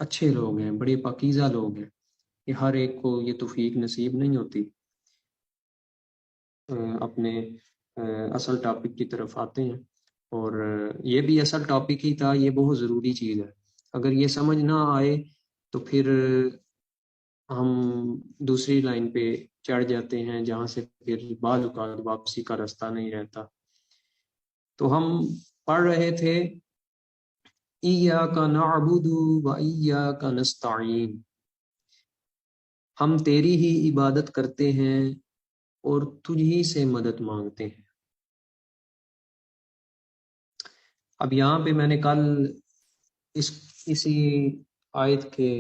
اچھے لوگ ہیں، بڑے پاکیزہ لوگ ہیں، کہ ہر ایک کو یہ توفیق نصیب نہیں ہوتی۔ اپنے اصل ٹاپک کی طرف آتے ہیں، اور یہ بھی اصل ٹاپک ہی تھا، یہ بہت ضروری چیز ہے۔ اگر یہ سمجھ نہ آئے تو پھر ہم دوسری لائن پہ چڑھ جاتے ہیں جہاں سے پھر بعض اوقات واپسی کا راستہ نہیں رہتا۔ تو ہم پڑھ رہے تھے ایاک نعبد و ایاک نستعین، ہم تیری ہی عبادت کرتے ہیں اور تجھ ہی سے مدد مانگتے ہیں۔ اب یہاں پہ میں نے کل اسی آیت کے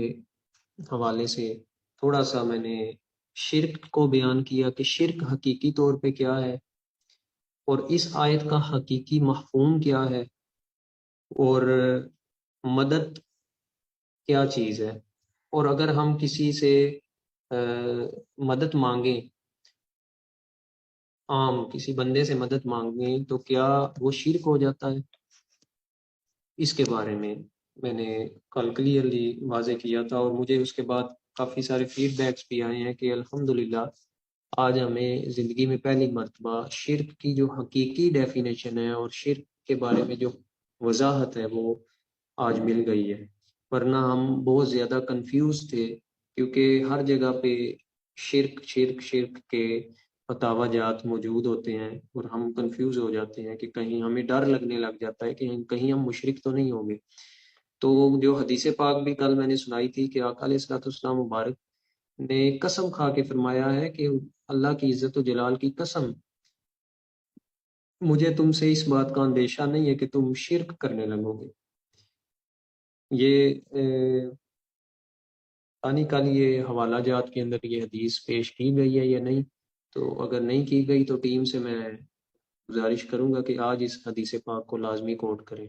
حوالے سے تھوڑا سا میں نے شرک کو بیان کیا کہ شرک حقیقی طور پہ کیا ہے، اور اس آیت کا حقیقی مفہوم کیا ہے، اور مدد کیا چیز ہے، اور اگر ہم کسی سے مدد مانگیں، عام کسی بندے سے مدد مانگیں، تو کیا وہ شرک ہو جاتا ہے؟ اس کے بارے میں نے کل کلیئرلی واضح کیا تھا، اور مجھے اس کے بعد کافی سارے فیڈ بیکس بھی آئے ہیں کہ الحمدللہ آج ہمیں زندگی میں پہلی مرتبہ شرک کی جو حقیقی ڈیفینیشن ہے اور شرک کے بارے میں جو وضاحت ہے وہ آج مل گئی ہے، ورنہ ہم بہت زیادہ کنفیوز تھے، کیونکہ ہر جگہ پہ شرک شرک شرک کے فتاوی جات موجود ہوتے ہیں، اور ہم کنفیوز ہو جاتے ہیں کہ کہیں ہمیں ڈر لگنے لگ جاتا ہے کہ کہیں ہم مشرک تو نہیں ہوں گے۔ تو جو حدیث پاک بھی کل میں نے سنائی تھی کہ آقا علیہ الصلوۃ والسلام مبارک نے قسم کھا کے فرمایا ہے کہ اللہ کی عزت و جلال کی قسم، مجھے تم سے اس بات کا اندیشہ نہیں ہے کہ تم شرک کرنے لگو گے۔ یہ ثانی کل یہ حوالہ جات کے اندر یہ حدیث پیش کی گئی ہے یا نہیں، تو اگر نہیں کی گئی تو ٹیم سے میں گزارش کروں گا کہ آج اس حدیث پاک کو لازمی کوٹ کریں،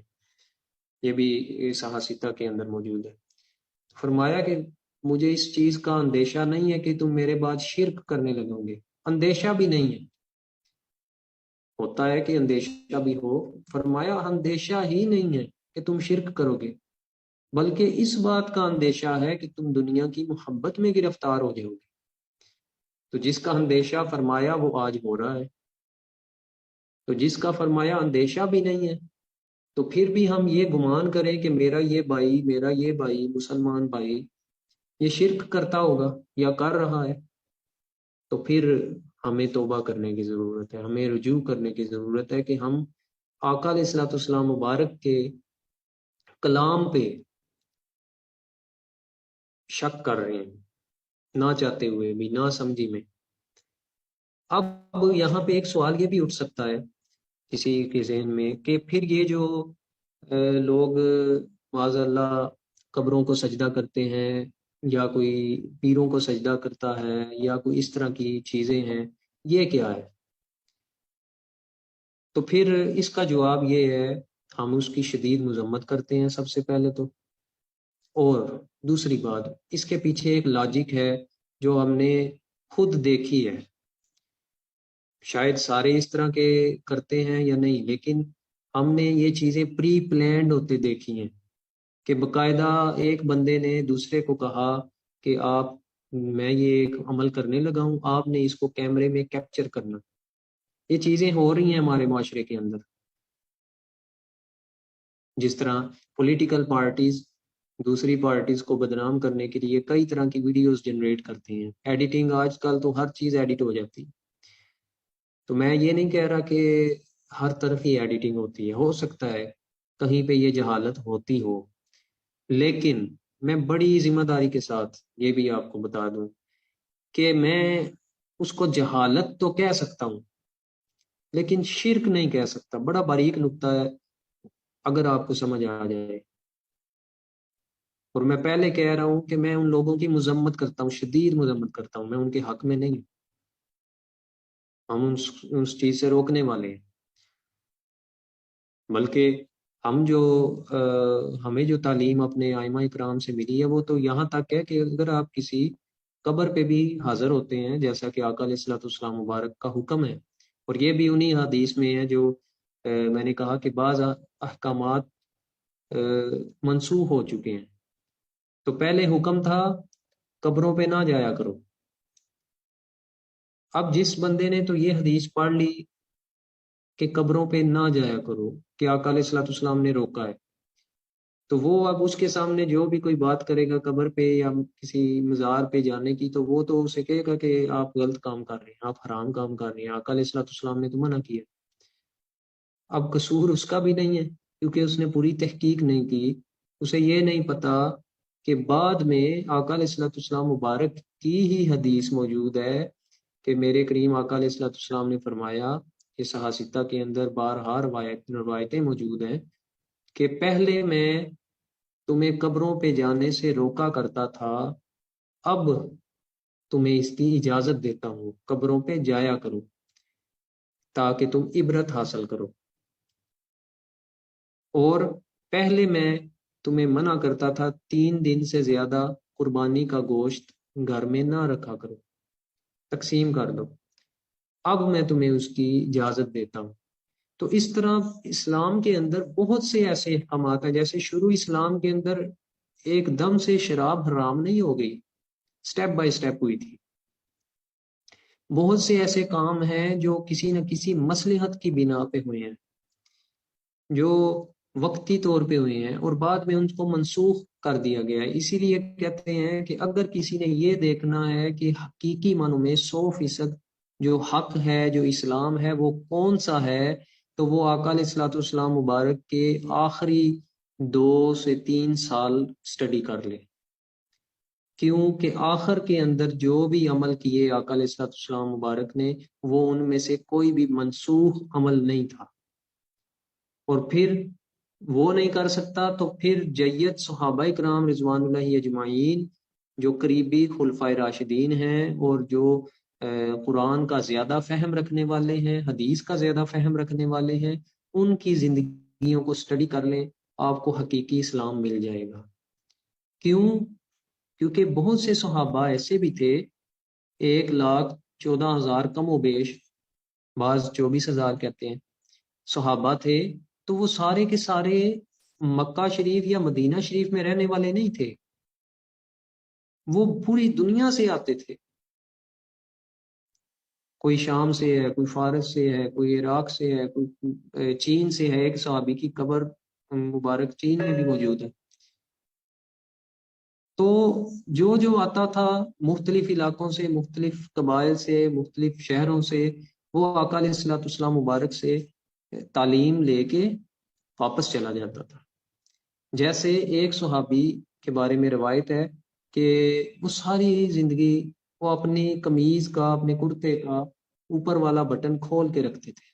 یہ بھی صحاح کے اندر موجود ہے۔ فرمایا کہ مجھے اس چیز کا اندیشہ نہیں ہے کہ تم میرے بعد شرک کرنے لگو گے، اندیشہ بھی نہیں ہے، ہوتا ہے کہ اندیشہ بھی ہو، فرمایا اندیشہ ہی نہیں ہے کہ تم شرک کرو گے، بلکہ اس بات کا اندیشہ ہے کہ تم دنیا کی محبت میں گرفتار ہو جاؤ گے۔ تو جس کا اندیشہ فرمایا وہ آج ہو رہا ہے، تو جس کا فرمایا اندیشہ بھی نہیں ہے، تو پھر بھی ہم یہ گمان کریں کہ میرا یہ بھائی مسلمان بھائی یہ شرک کرتا ہوگا یا کر رہا ہے، تو پھر ہمیں توبہ کرنے کی ضرورت ہے، ہمیں رجوع کرنے کی ضرورت ہے کہ ہم آقا علیہ الصلوۃ والسلام مبارک کے کلام پہ شک کر رہے ہیں، نہ چاہتے ہوئے بھی، نہ سمجھی میں۔ اب یہاں پہ ایک سوال یہ بھی اٹھ سکتا ہے کسی کے ذہن میں کہ پھر یہ جو لوگ معاذ اللہ قبروں کو سجدہ کرتے ہیں، یا کوئی پیروں کو سجدہ کرتا ہے، یا کوئی اس طرح کی چیزیں ہیں، یہ کیا ہے؟ تو پھر اس کا جواب یہ ہے، ہم اس کی شدید مذمت کرتے ہیں سب سے پہلے تو، اور دوسری بات اس کے پیچھے ایک لاجک ہے جو ہم نے خود دیکھی ہے، شاید سارے اس طرح کے کرتے ہیں یا نہیں، لیکن ہم نے یہ چیزیں پری پلانڈ ہوتے دیکھی ہیں کہ باقاعدہ ایک بندے نے دوسرے کو کہا کہ میں یہ ایک عمل کرنے لگا ہوں، آپ نے اس کو کیمرے میں کیپچر کرنا۔ یہ چیزیں ہو رہی ہیں ہمارے معاشرے کے اندر، جس طرح پولیٹیکل پارٹیز دوسری پارٹیز کو بدنام کرنے کے لیے کئی طرح کی ویڈیوز جنریٹ کرتے ہیں، ایڈیٹنگ آج کل تو ہر چیز ایڈٹ ہو جاتی ہے۔ تو میں یہ نہیں کہہ رہا کہ ہر طرف ہی ایڈیٹنگ ہوتی ہے، ہو سکتا ہے کہیں پہ یہ جہالت ہوتی ہو، لیکن میں بڑی ذمہ داری کے ساتھ یہ بھی آپ کو بتا دوں کہ میں اس کو جہالت تو کہہ سکتا ہوں لیکن شرک نہیں کہہ سکتا۔ بڑا باریک نقطہ ہے، اگر آپ کو سمجھ آ جائے۔ اور میں پہلے کہہ رہا ہوں کہ میں ان لوگوں کی مذمت کرتا ہوں، شدید مذمت کرتا ہوں، میں ان کے حق میں نہیں ہوں، ہم اس چیز سے روکنے والے ہیں، بلکہ ہم جو ہمیں جو تعلیم اپنے ائمہ اکرام سے ملی ہے وہ تو یہاں تک ہے کہ اگر آپ کسی قبر پہ بھی حاضر ہوتے ہیں، جیسا کہ آقا علیہ الصلوۃ والسلام مبارک کا حکم ہے، اور یہ بھی انہی حدیث میں ہے جو میں نے کہا کہ بعض احکامات منسوخ ہو چکے ہیں۔ تو پہلے حکم تھا قبروں پہ نہ جایا کرو، اب جس بندے نے تو یہ حدیث پڑھ لی کہ قبروں پہ نہ جایا کرو، کہ آقا علیہ الصلوۃ والسلام نے روکا ہے، تو وہ اب اس کے سامنے جو بھی کوئی بات کرے گا قبر پہ یا کسی مزار پہ جانے کی، تو وہ تو اسے کہے گا کہ آپ غلط کام کر رہے ہیں، آپ حرام کام کر رہے ہیں، آقا علیہ الصلوۃ والسلام نے تو منع کیا۔ اب قصور اس کا بھی نہیں ہے کیونکہ اس نے پوری تحقیق نہیں کی، اسے یہ نہیں پتا کہ بعد میں آقا علیہ الصلوۃ والسلام مبارک کی ہی حدیث موجود ہے کہ میرے کریم آقا علیہ الصلوۃ والسلام نے فرمایا کہ صحاح کے اندر بارہا روایتیں موجود ہیں کہ پہلے میں تمہیں قبروں پہ جانے سے روکا کرتا تھا، اب تمہیں اس کی اجازت دیتا ہوں، قبروں پہ جایا کرو تاکہ تم عبرت حاصل کرو، اور پہلے میں تمہیں منع کرتا تھا 3 دن سے زیادہ قربانی کا گوشت گھر میں نہ رکھا کرو، تقسیم کر دو، اب میں تمہیں اس کی اجازت دیتا ہوں۔ تو اس طرح اسلام کے اندر بہت سے ایسے احکامات ہیں، جیسے شروع اسلام کے اندر ایک دم سے شراب حرام نہیں ہو گئی، سٹیپ بائی سٹیپ ہوئی تھی۔ بہت سے ایسے کام ہیں جو کسی نہ کسی مصلحت کی بنا پہ ہوئے ہیں، جو وقتی طور پہ ہوئے ہیں اور بعد میں ان کو منسوخ کر دیا گیا ہے۔ اسی لیے کہتے ہیں کہ اگر کسی نے یہ دیکھنا ہے کہ حقیقی معنوں میں 100% جو حق ہے، جو اسلام ہے، وہ کون سا ہے، تو وہ آقا علیہ الصلوۃ والسلام مبارک کے آخری 2 سے 3 سال اسٹڈی کر لے، کیونکہ آخر کے اندر جو بھی عمل کیے آقا علیہ الصلوۃ والسلام مبارک نے، وہ ان میں سے کوئی بھی منسوخ عمل نہیں تھا، اور پھر وہ نہیں کر سکتا تو پھر جید صحابہ کرام رضوان اللہ اجمعین، جو قریبی خلفائے راشدین ہیں اور جو قرآن کا زیادہ فہم رکھنے والے ہیں، حدیث کا زیادہ فہم رکھنے والے ہیں، ان کی زندگیوں کو سٹڈی کر لیں، آپ کو حقیقی اسلام مل جائے گا۔ کیوں؟ کیونکہ بہت سے صحابہ ایسے بھی تھے، 1,14,000 کم و بیش، بعض 24,000 کہتے ہیں صحابہ تھے، تو وہ سارے کے سارے مکہ شریف یا مدینہ شریف میں رہنے والے نہیں تھے، وہ پوری دنیا سے آتے تھے، کوئی شام سے ہے، کوئی فارس سے ہے، کوئی عراق سے ہے، کوئی چین سے ہے، ایک صحابی کی قبر مبارک چین میں بھی موجود ہے۔ تو جو جو آتا تھا مختلف علاقوں سے، مختلف قبائل سے، مختلف شہروں سے، وہ آقا علیہ الصلوۃ والسلام مبارک سے تعلیم لے کے واپس چلا جاتا تھا۔ جیسے ایک صحابی کے بارے میں روایت ہے کہ وہ ساری زندگی وہ اپنی قمیض کا، اپنے کرتے کا اوپر والا بٹن کھول کے رکھتے تھے۔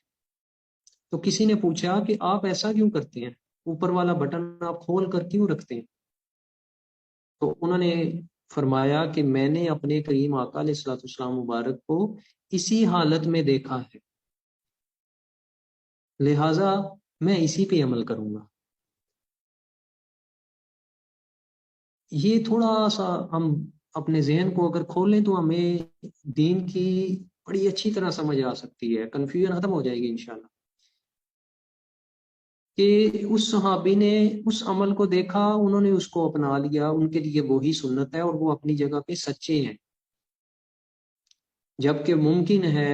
تو کسی نے پوچھا کہ آپ ایسا کیوں کرتے ہیں، اوپر والا بٹن آپ کھول کر کیوں رکھتے ہیں؟ تو انہوں نے فرمایا کہ میں نے اپنے کریم آقا علیہ الصلوۃ والسلام مبارک کو اسی حالت میں دیکھا ہے، لہٰذا میں اسی پہ عمل کروں گا۔ یہ تھوڑا سا ہم اپنے ذہن کو اگر کھولیں تو ہمیں دین کی بڑی اچھی طرح سمجھ آ سکتی ہے، کنفیوژن ختم ہو جائے گی انشاءاللہ۔ کہ اس صحابی نے اس عمل کو دیکھا، انہوں نے اس کو اپنا لیا، ان کے لیے وہی سنت ہے اور وہ اپنی جگہ پہ سچے ہیں، جبکہ ممکن ہے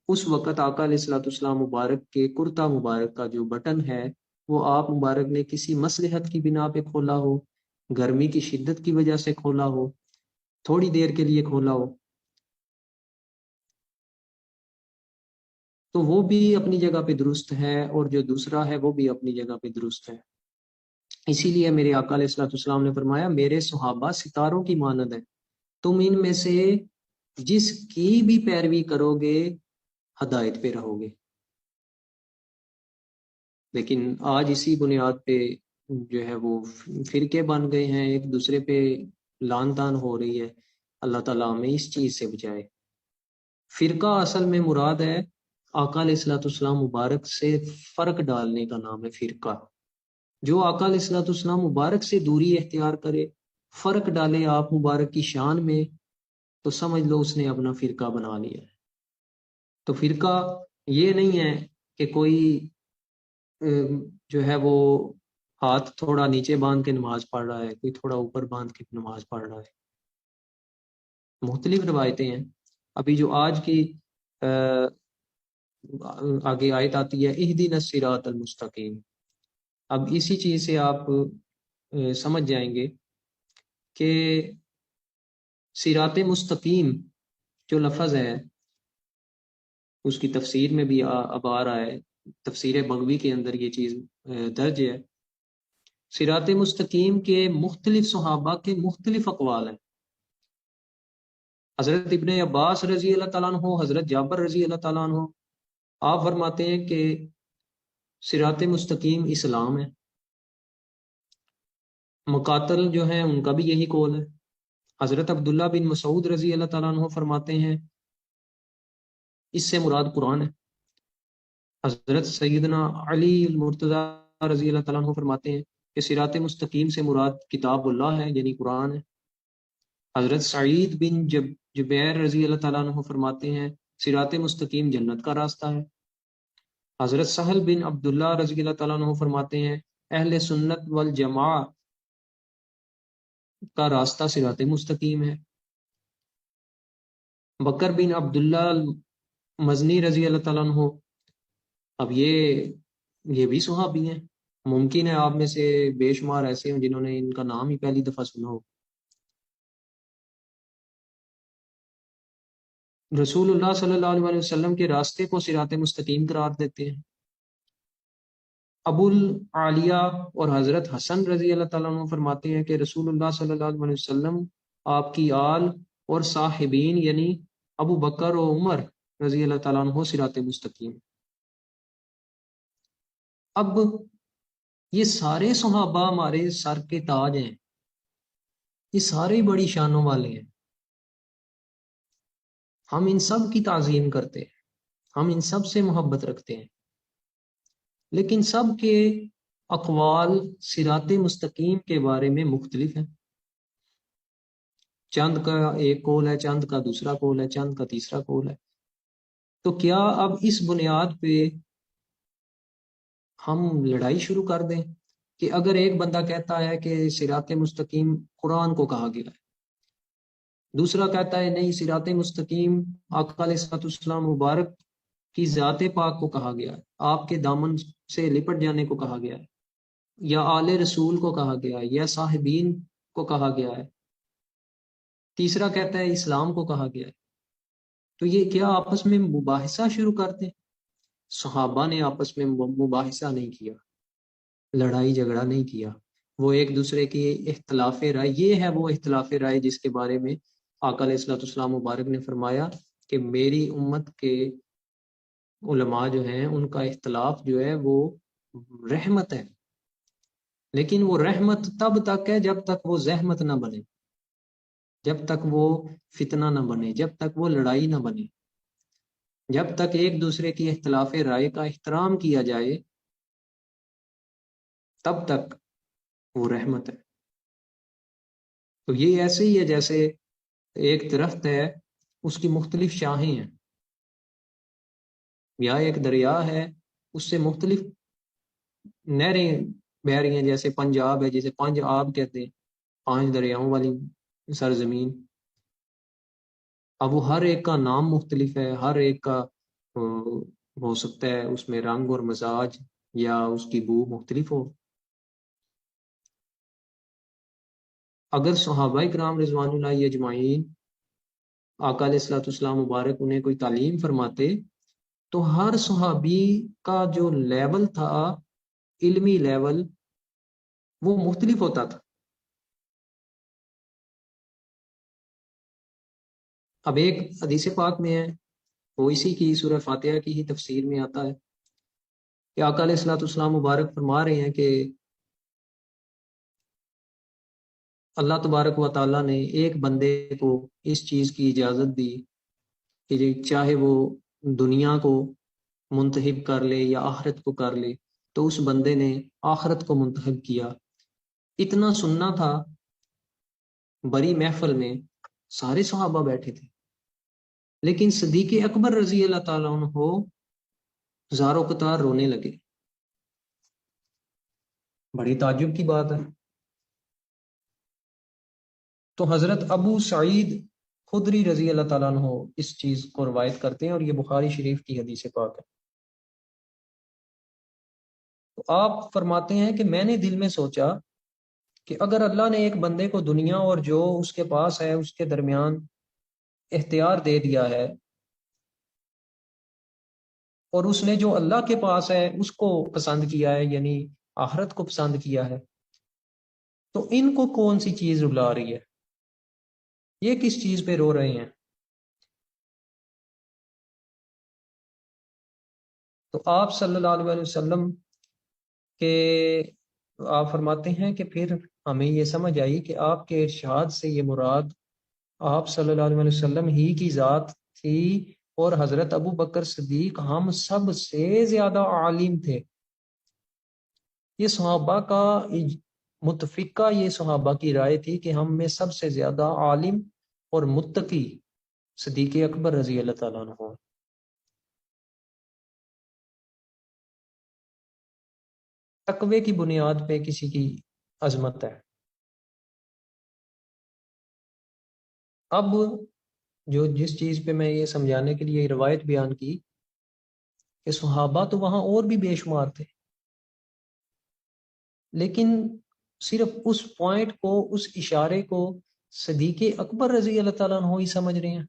اس وقت آقا علیہ الصلوۃ والسلام مبارک کے کرتا مبارک کا جو بٹن ہے وہ آپ مبارک نے کسی مصلحت کی بنا پہ کھولا ہو، گرمی کی شدت کی وجہ سے کھولا ہو، تھوڑی دیر کے لیے کھولا ہو، تو وہ بھی اپنی جگہ پہ درست ہے، اور جو دوسرا ہے وہ بھی اپنی جگہ پہ درست ہے۔ اسی لیے میرے آقا علیہ الصلوۃ والسلام نے فرمایا میرے صحابہ ستاروں کی مانند ہیں، تم ان میں سے جس کی بھی پیروی کرو گے ہدایت پہ رہو گے۔ لیکن آج اسی بنیاد پہ جو ہے وہ فرقے بن گئے ہیں، ایک دوسرے پہ لان تان ہو رہی ہے۔ اللہ تعالیٰ ہمیں اس چیز سے بچائے۔ فرقہ اصل میں مراد ہے آقا علیہ الصلوۃ والسلام مبارک سے فرق ڈالنے کا نام ہے فرقہ۔ جو آقا علیہ الصلوۃ والسلام مبارک سے دوری اختیار کرے، فرق ڈالے آپ مبارک کی شان میں، تو سمجھ لو اس نے اپنا فرقہ بنا لیا ہے۔ تو فرقہ یہ نہیں ہے کہ کوئی جو ہے وہ ہاتھ تھوڑا نیچے باندھ کے نماز پڑھ رہا ہے، کوئی تھوڑا اوپر باندھ کے نماز پڑھ رہا ہے۔ مختلف روایتیں ہیں۔ ابھی جو آج کی آگے آیت آتی ہے اہدنا الصراط المستقیم، اب اسی چیز سے آپ سمجھ جائیں گے کہ صراط مستقیم جو لفظ ہے اس کی تفسیر میں بھی اب آ رہا ہے، تفسیر بغوی کے اندر یہ چیز درج ہے۔ صراط مستقیم کے مختلف صحابہ کے مختلف اقوال ہیں۔ حضرت ابن عباس رضی اللہ تعالیٰ عنہ، حضرت جابر رضی اللہ تعالیٰ عنہ، آپ فرماتے ہیں کہ صراط مستقیم اسلام ہے۔ مقاتل جو ہیں ان کا بھی یہی قول ہے، حضرت عبداللہ بن مسعود رضی اللہ تعالیٰ عنہ فرماتے ہیں اس سے مراد قرآن ہے۔ حضرت سیدنا علی المرتضی رضی اللہ تعالیٰ عنہ فرماتے ہیں کہ صراط مستقیم سے مراد کتاب اللہ ہے، یعنی قرآن ہے۔ حضرت سعید بن جبیر رضی اللہ تعالیٰ عنہ فرماتے ہیں صراط مستقیم جنت کا راستہ ہے۔ حضرت سہل بن عبداللہ رضی اللہ تعالیٰ عنہ فرماتے ہیں اہل سنت والجماع کا راستہ صراط مستقیم ہے۔ بکر بن عبداللہ مزنی رضی اللہ تعالیٰ عنہ، اب یہ بھی صحابی ہیں، ممکن ہے آپ میں سے بے شمار ایسے ہیں جنہوں نے ان کا نام ہی پہلی دفعہ سنا ہو۔ رسول اللہ صلی اللہ علیہ وسلم کے راستے کو صراط مستقیم قرار دیتے ہیں۔ ابو العالیہ اور حضرت حسن رضی اللہ تعالیٰ عنہ فرماتے ہیں کہ رسول اللہ صلی اللہ علیہ وسلم، آپ کی آل اور صاحبین یعنی ابو بکر و عمر رضی اللہ تعالیٰ عنہ صراط مستقیم۔ اب یہ سارے صحابہ ہمارے سر کے تاج ہیں، یہ سارے بڑی شانوں والے ہیں، ہم ان سب کی تعظیم کرتے ہیں، ہم ان سب سے محبت رکھتے ہیں، لیکن سب کے اقوال صراط مستقیم کے بارے میں مختلف ہیں۔ چند کا ایک قول ہے، چند کا دوسرا قول ہے، چند کا تیسرا قول ہے۔ تو کیا اب اس بنیاد پہ ہم لڑائی شروع کر دیں کہ اگر ایک بندہ کہتا ہے کہ صراط مستقیم قرآن کو کہا گیا ہے، دوسرا کہتا ہے نہیں صراط مستقیم آقا علیہ الصلوۃ والسلام مبارک کی ذات پاک کو کہا گیا ہے، آپ کے دامن سے لپٹ جانے کو کہا گیا ہے، یا آل رسول کو کہا گیا ہے، یا صاحبین کو کہا گیا ہے، تیسرا کہتا ہے اسلام کو کہا گیا ہے، تو یہ کیا آپس میں مباحثہ شروع کرتے ہیں؟ صحابہ نے آپس میں مباحثہ نہیں کیا، لڑائی جھگڑا نہیں کیا، وہ ایک دوسرے کی اختلاف رائے، یہ ہے وہ اختلاف رائے جس کے بارے میں آقا علیہ الصلوۃ والسلام مبارک نے فرمایا کہ میری امت کے علماء جو ہیں ان کا اختلاف جو ہے وہ رحمت ہے، لیکن وہ رحمت تب تک ہے جب تک وہ زحمت نہ بنے، جب تک وہ فتنہ نہ بنے، جب تک وہ لڑائی نہ بنے، جب تک ایک دوسرے کی اختلاف رائے کا احترام کیا جائے تب تک وہ رحمت ہے۔ تو یہ ایسے ہی ہے جیسے ایک درخت ہے، اس کی مختلف شاخیں ہیں، یا ایک دریا ہے، اس سے مختلف نہریں بہ رہی ہیں، جیسے پنجاب ہے، جیسے پانچ آب کہتے ہیں، 5 دریاؤں والی سرزمین۔ اب وہ ہر ایک کا نام مختلف ہے، ہر ایک کا ہو سکتا ہے اس میں رنگ اور مزاج یا اس کی بو مختلف ہو۔ اگر صحابہ کرام رضوان اللہ اجمعین آقا علیہ الصلوۃ والسلام مبارک انہیں کوئی تعلیم فرماتے تو ہر صحابی کا جو لیول تھا، علمی لیول، وہ مختلف ہوتا تھا۔ اب ایک حدیث پاک میں ہے، وہ اسی کی سورہ فاتحہ کی ہی تفسیر میں آتا ہے کہ آقا علیہ الصلوۃ والسلام مبارک فرما رہے ہیں کہ اللہ تبارک و تعالیٰ نے ایک بندے کو اس چیز کی اجازت دی کہ چاہے وہ دنیا کو منتخب کر لے یا آخرت کو کر لے، تو اس بندے نے آخرت کو منتخب کیا۔ اتنا سننا تھا، بڑی محفل میں سارے صحابہ بیٹھے تھے، لیکن صدیق اکبر رضی اللہ تعالیٰ عنہ زاروں قطار رونے لگے۔ بڑی تعجب کی بات ہے۔ تو حضرت ابو سعید خدری رضی اللہ تعالیٰ عنہ اس چیز کو روایت کرتے ہیں، اور یہ بخاری شریف کی حدیث پاک ہے۔ تو آپ فرماتے ہیں کہ میں نے دل میں سوچا کہ اگر اللہ نے ایک بندے کو دنیا اور جو اس کے پاس ہے اس کے درمیان اختیار دے دیا ہے، اور اس نے جو اللہ کے پاس ہے اس کو پسند کیا ہے، یعنی آخرت کو پسند کیا ہے، تو ان کو کون سی چیز رلا رہی ہے؟ یہ کس چیز پہ رو رہے ہیں؟ تو آپ صلی اللہ علیہ وسلم کے آپ فرماتے ہیں کہ پھر ہمیں یہ سمجھ آئی کہ آپ کے ارشاد سے یہ مراد آپ صلی اللہ علیہ وسلم ہی کی ذات تھی اور حضرت ابو بکر صدیق ہم سب سے زیادہ عالم تھے. یہ صحابہ کا متفقہ یہ صحابہ کی رائے تھی کہ ہم میں سب سے زیادہ عالم اور متقی صدیق اکبر رضی اللہ تعالیٰ عنہ ہیں. تقوی کی بنیاد پہ کسی کی عظمت ہے. اب جو جس چیز پہ میں یہ سمجھانے کے لیے یہ روایت بیان کی کہ صحابہ تو وہاں اور بھی بے شمار تھے، لیکن صرف اس پوائنٹ کو، اس اشارے کو صدیق اکبر رضی اللہ تعالیٰ عنہ ہی سمجھ رہے ہیں.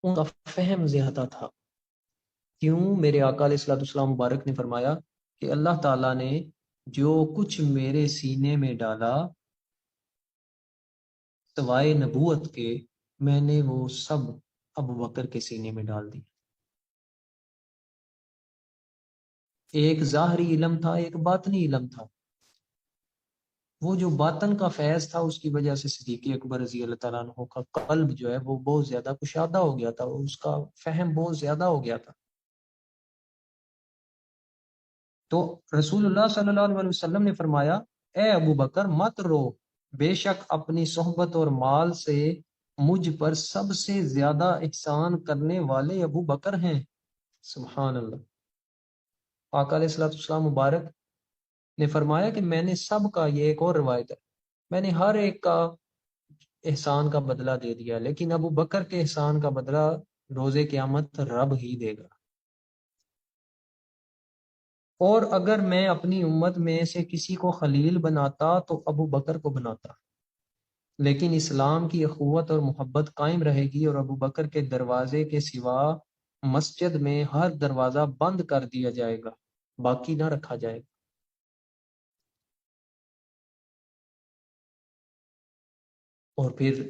ان کا فہم زیادہ تھا. کیوں؟ میرے آقا علیہ الصلوۃ والسلام مبارک نے فرمایا کہ اللہ تعالیٰ نے جو کچھ میرے سینے میں ڈالا سوائے نبوت کے، میں نے وہ سب ابو بکر کے سینے میں ڈال دی. ایک ظاہری علم تھا، ایک باطنی علم تھا. وہ جو باطن کا فیض تھا اس کی وجہ سے صدیق اکبر رضی اللہ تعالیٰ عنہ کا قلب جو ہے وہ بہت زیادہ کشادہ ہو گیا تھا، اس کا فہم بہت زیادہ ہو گیا تھا. تو رسول اللہ صلی اللہ علیہ وسلم نے فرمایا اے ابو بکر مت رو، بے شک اپنی صحبت اور مال سے مجھ پر سب سے زیادہ احسان کرنے والے ابو بکر ہیں. سبحان اللہ. آقا علیہ الصلوۃ والسلام مبارک نے فرمایا کہ میں نے سب کا، یہ ایک اور روایت ہے، میں نے ہر ایک کا احسان کا بدلہ دے دیا، لیکن ابو بکر کے احسان کا بدلہ روز قیامت رب ہی دے گا. اور اگر میں اپنی امت میں سے کسی کو خلیل بناتا تو ابو بکر کو بناتا، لیکن اسلام کی اخوت اور محبت قائم رہے گی اور ابو بکر کے دروازے کے سوا مسجد میں ہر دروازہ بند کر دیا جائے گا، باقی نہ رکھا جائے گا. اور پھر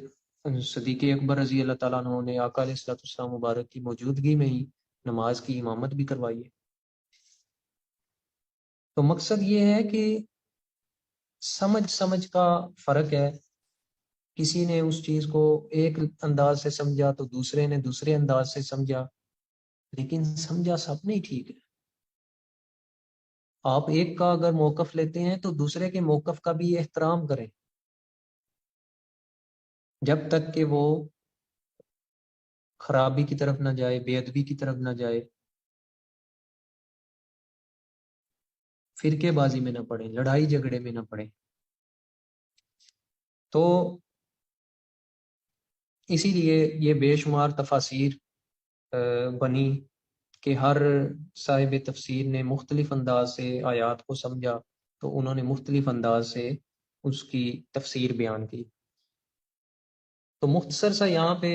صدیق اکبر رضی اللہ تعالیٰ عنہ نے آقا علیہ الصلوۃ والسلام مبارک کی موجودگی میں ہی نماز کی امامت بھی کروائی ہے. تو مقصد یہ ہے کہ سمجھ کا فرق ہے. کسی نے اس چیز کو ایک انداز سے سمجھا تو دوسرے نے دوسرے انداز سے سمجھا، لیکن سمجھا سب نہیں ٹھیک ہے. آپ ایک کا اگر موقف لیتے ہیں تو دوسرے کے موقف کا بھی احترام کریں، جب تک کہ وہ خرابی کی طرف نہ جائے، بے ادبی کی طرف نہ جائے، فرقے بازی میں نہ پڑے، لڑائی جھگڑے میں نہ پڑے. تو اسی لیے یہ بے شمار تفاسیر بنی کہ ہر صاحب تفسیر نے مختلف انداز سے آیات کو سمجھا، تو انہوں نے مختلف انداز سے اس کی تفسیر بیان کی. تو مختصر سا یہاں پہ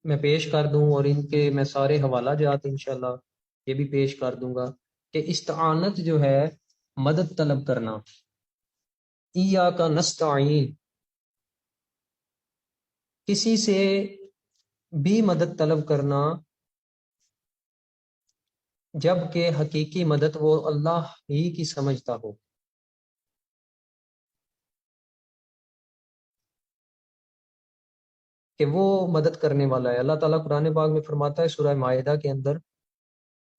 میں پیش کر دوں، اور ان کے میں سارے حوالہ جات انشاءاللہ یہ بھی پیش کر دوں گا کہ استعانت جو ہے مدد طلب کرنا، ایاک نستعین، کسی سے بھی مدد طلب کرنا جب کہ حقیقی مدد وہ اللہ ہی کی سمجھتا ہو. کہ وہ مدد کرنے والا ہے. اللہ تعالیٰ قرآن پاک میں فرماتا ہے سورہ مائدہ کے اندر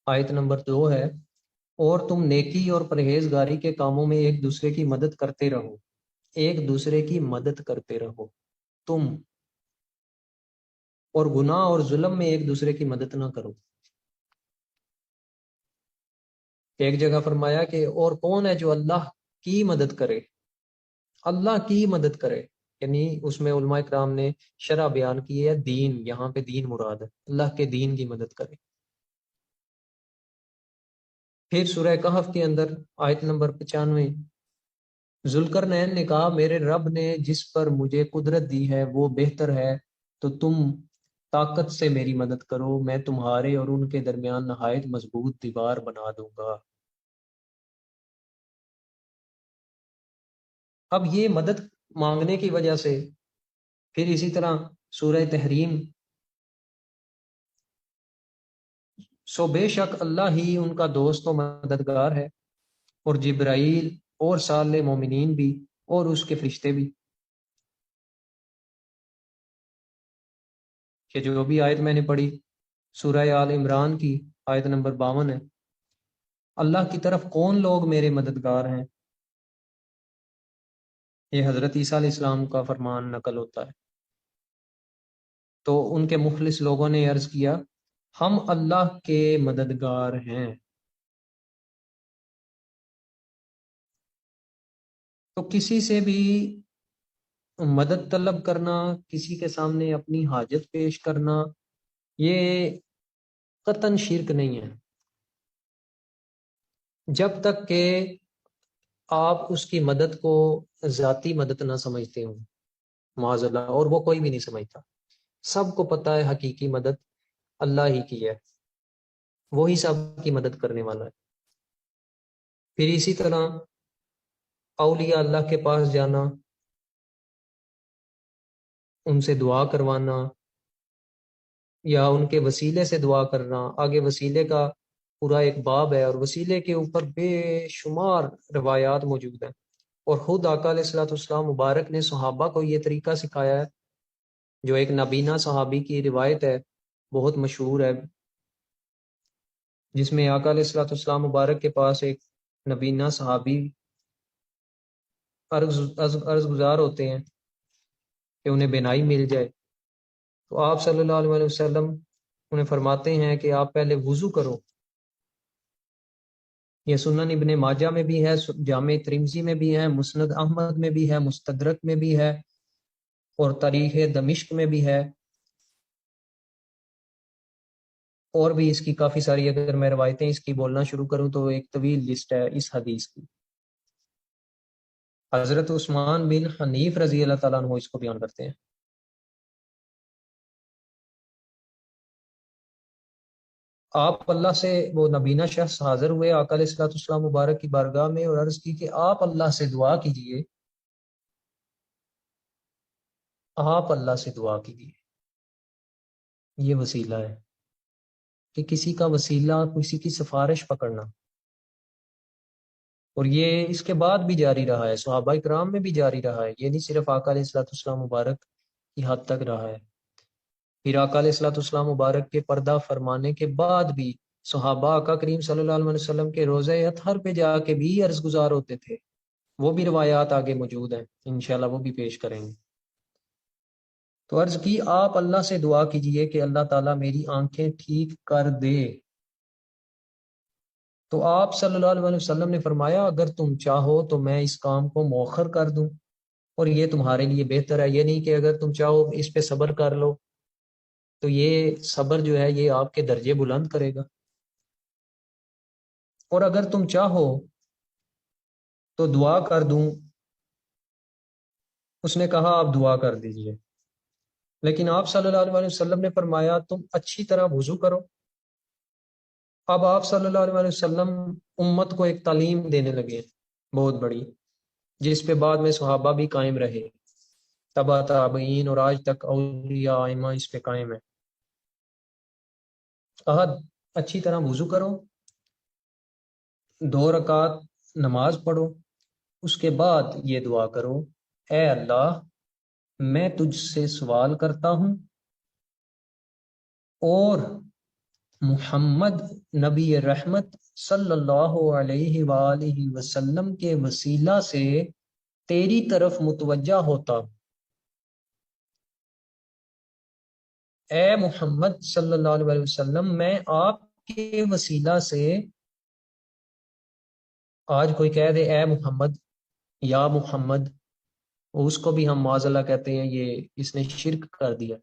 آیت نمبر 2 ہے، اور تم نیکی اور پرہیزگاری کے کاموں میں ایک دوسرے کی مدد کرتے رہو، ایک دوسرے کی مدد کرتے رہو تم، اور گناہ اور ظلم میں ایک دوسرے کی مدد نہ کرو. ایک جگہ فرمایا کہ اور کون ہے جو اللہ کی مدد کرے، اللہ کی مدد کرے، یعنی اس میں علماء کرام نے شرح بیان کی ہے، دین، یہاں پہ دین مراد ہے، اللہ کے دین کی مدد کرے. پھر سورہ کہف کے اندر آیت نمبر 95، ذوالقرنین نے کہا میرے رب نے جس پر مجھے قدرت دی ہے وہ بہتر ہے، تو تم طاقت سے میری مدد کرو، میں تمہارے اور ان کے درمیان نہایت مضبوط دیوار بنا دوں گا. اب یہ مدد مانگنے کی وجہ سے پھر اسی طرح سورہ تحریم، سو بے شک اللہ ہی ان کا دوست و مددگار ہے، اور جبرائیل اور صالح مومنین بھی اور اس کے فرشتے بھی. کہ جو بھی آیت میں نے پڑھی سورہ آل عمران کی آیت نمبر 52 ہے، اللہ کی طرف کون لوگ میرے مددگار ہیں، یہ حضرت عیسیٰ علیہ السلام کا فرمان نقل ہوتا ہے۔ تو ان کے مخلص لوگوں نے عرض کیا ہم اللہ کے مددگار ہیں۔ تو کسی سے بھی مدد طلب کرنا، کسی کے سامنے اپنی حاجت پیش کرنا، یہ قطعاً شرک نہیں ہے، جب تک کہ آپ اس کی مدد کو ذاتی مدد نہ سمجھتے ہوں، معاذ اللہ، اور وہ کوئی بھی نہیں سمجھتا۔ سب کو پتہ ہے حقیقی مدد اللہ ہی کی ہے، وہی سب کی مدد کرنے والا ہے۔ پھر اسی طرح اولیاء اللہ کے پاس جانا، ان سے دعا کروانا یا ان کے وسیلے سے دعا کرنا، آگے وسیلے کا پورا ایک باب ہے، اور وسیلے کے اوپر بے شمار روایات موجود ہیں، اور خود آقا علیہ الصلوۃ والسلام مبارک نے صحابہ کو یہ طریقہ سکھایا ہے، جو ایک نبینہ صحابی کی روایت ہے، بہت مشہور ہے، جس میں آقا علیہ الصلوۃ والسلام مبارک کے پاس ایک نبینہ صحابی عرض گزار ہوتے ہیں کہ انہیں بینائی مل جائے، تو آپ صلی اللہ علیہ وسلم انہیں فرماتے ہیں کہ آپ پہلے وضو کرو۔ یہ سنن ابن ماجہ میں بھی ہے، جامع ترمذی میں بھی ہے، مسند احمد میں بھی ہے، مستدرک میں بھی ہے، اور تاریخ دمشق میں بھی ہے، اور بھی اس کی کافی ساری، اگر میں روایتیں اس کی بولنا شروع کروں تو ایک طویل لسٹ ہے اس حدیث کی۔ حضرت عثمان بن حنیف رضی اللہ تعالیٰ عنہ اس کو بیان کرتے ہیں۔ آپ اللہ سے، وہ نبینہ شخص حاضر ہوئے آقا علیہ الصلوۃ والسلام مبارک کی بارگاہ میں اور عرض کی کہ آپ اللہ سے دعا کیجئے، آپ اللہ سے دعا کیجئے۔ یہ وسیلہ ہے کہ کسی کا وسیلہ، کسی کی سفارش پکڑنا، اور یہ اس کے بعد بھی جاری رہا ہے، صحابہ کرام میں بھی جاری رہا ہے، یہ نہیں صرف آقا علیہ الصلوۃ والسلام مبارک کی حد تک رہا ہے۔ پھر آقا علیہ الصلوۃ والسلام مبارک کے پردہ فرمانے کے بعد بھی صحابہ آقا کریم صلی اللہ علیہ وسلم کے روضہ اطہر پہ جا کے بھی عرض گزار ہوتے تھے، وہ بھی روایات آگے موجود ہیں، انشاءاللہ وہ بھی پیش کریں گے۔ تو عرض کی آپ اللہ سے دعا کیجئے کہ اللہ تعالیٰ میری آنکھیں ٹھیک کر دے، تو آپ صلی اللہ علیہ وسلم نے فرمایا اگر تم چاہو تو میں اس کام کو مؤخر کر دوں، اور یہ تمہارے لیے بہتر ہے، یہ نہیں کہ اگر تم چاہو اس پہ صبر کر لو، تو یہ صبر جو ہے یہ آپ کے درجے بلند کرے گا، اور اگر تم چاہو تو دعا کر دوں۔ اس نے کہا آپ دعا کر دیجئے، لیکن آپ صلی اللہ علیہ وسلم نے فرمایا تم اچھی طرح وضو کرو۔ اب آپ صلی اللہ علیہ وسلم امت کو ایک تعلیم دینے لگے بہت بڑی، جس پہ بعد میں صحابہ بھی قائم رہے، تبع تابعین، اور آج تک اولیاء ائمہ اس پہ قائم ہے۔ کہا اچھی طرح وضو کرو، 2 رکعت نماز پڑھو، اس کے بعد یہ دعا کرو، اے اللہ میں تجھ سے سوال کرتا ہوں اور محمد نبی رحمت صلی اللہ علیہ وآلہ وسلم کے وسیلہ سے تیری طرف متوجہ ہوتا ہوں۔ اے محمد صلی اللہ علیہ وسلم میں آپ کے وسیلہ سے، آج کوئی کہہ دے اے محمد یا محمد، اس کو بھی ہم معاذ اللہ کہتے ہیں یہ اس نے شرک کر دیا،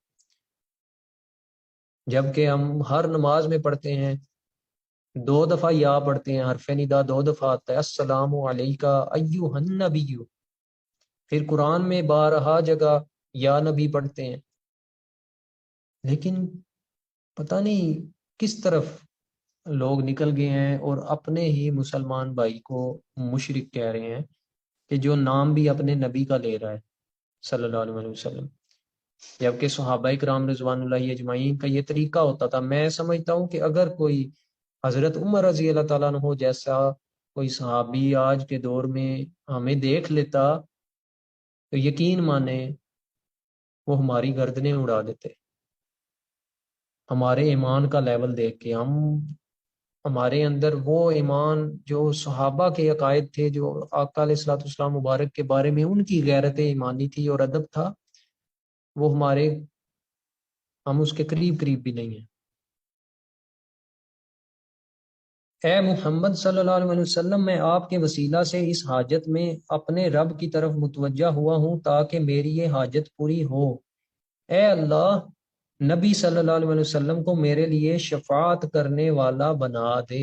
جبکہ ہم ہر نماز میں پڑھتے ہیں 2 دفعہ یا پڑھتے ہیں، حرف ندا 2 دفعہ آتا ہے، السلام علیکہ ایھا النبی، پھر قرآن میں بارہا جگہ یا نبی پڑھتے ہیں، لیکن پتہ نہیں کس طرف لوگ نکل گئے ہیں اور اپنے ہی مسلمان بھائی کو مشرک کہہ رہے ہیں، کہ جو نام بھی اپنے نبی کا لے رہا ہے صلی اللہ علیہ وسلم، جبکہ صحابہ کرام رضوان اللہ اجمعین کا یہ طریقہ ہوتا تھا۔ میں سمجھتا ہوں کہ اگر کوئی حضرت عمر رضی اللہ تعالیٰ عنہ جیسا کوئی صحابی آج کے دور میں ہمیں دیکھ لیتا تو یقین مانے وہ ہماری گردنیں اڑا دیتے، ہمارے ایمان کا لیول دیکھ کے ہمارے اندر وہ ایمان جو صحابہ کے عقائد تھے، جو آقا علیہ الصلوۃ والسلام مبارک کے بارے میں ان کی غیرت ایمانی تھی اور ادب تھا، وہ ہم اس کے قریب بھی نہیں ہیں۔ اے محمد صلی اللہ علیہ وسلم، میں آپ کے وسیلہ سے اس حاجت میں اپنے رب کی طرف متوجہ ہوا ہوں تاکہ میری یہ حاجت پوری ہو۔ اے اللہ، نبی صلی اللہ علیہ وسلم کو میرے لیے شفاعت کرنے والا بنا دے۔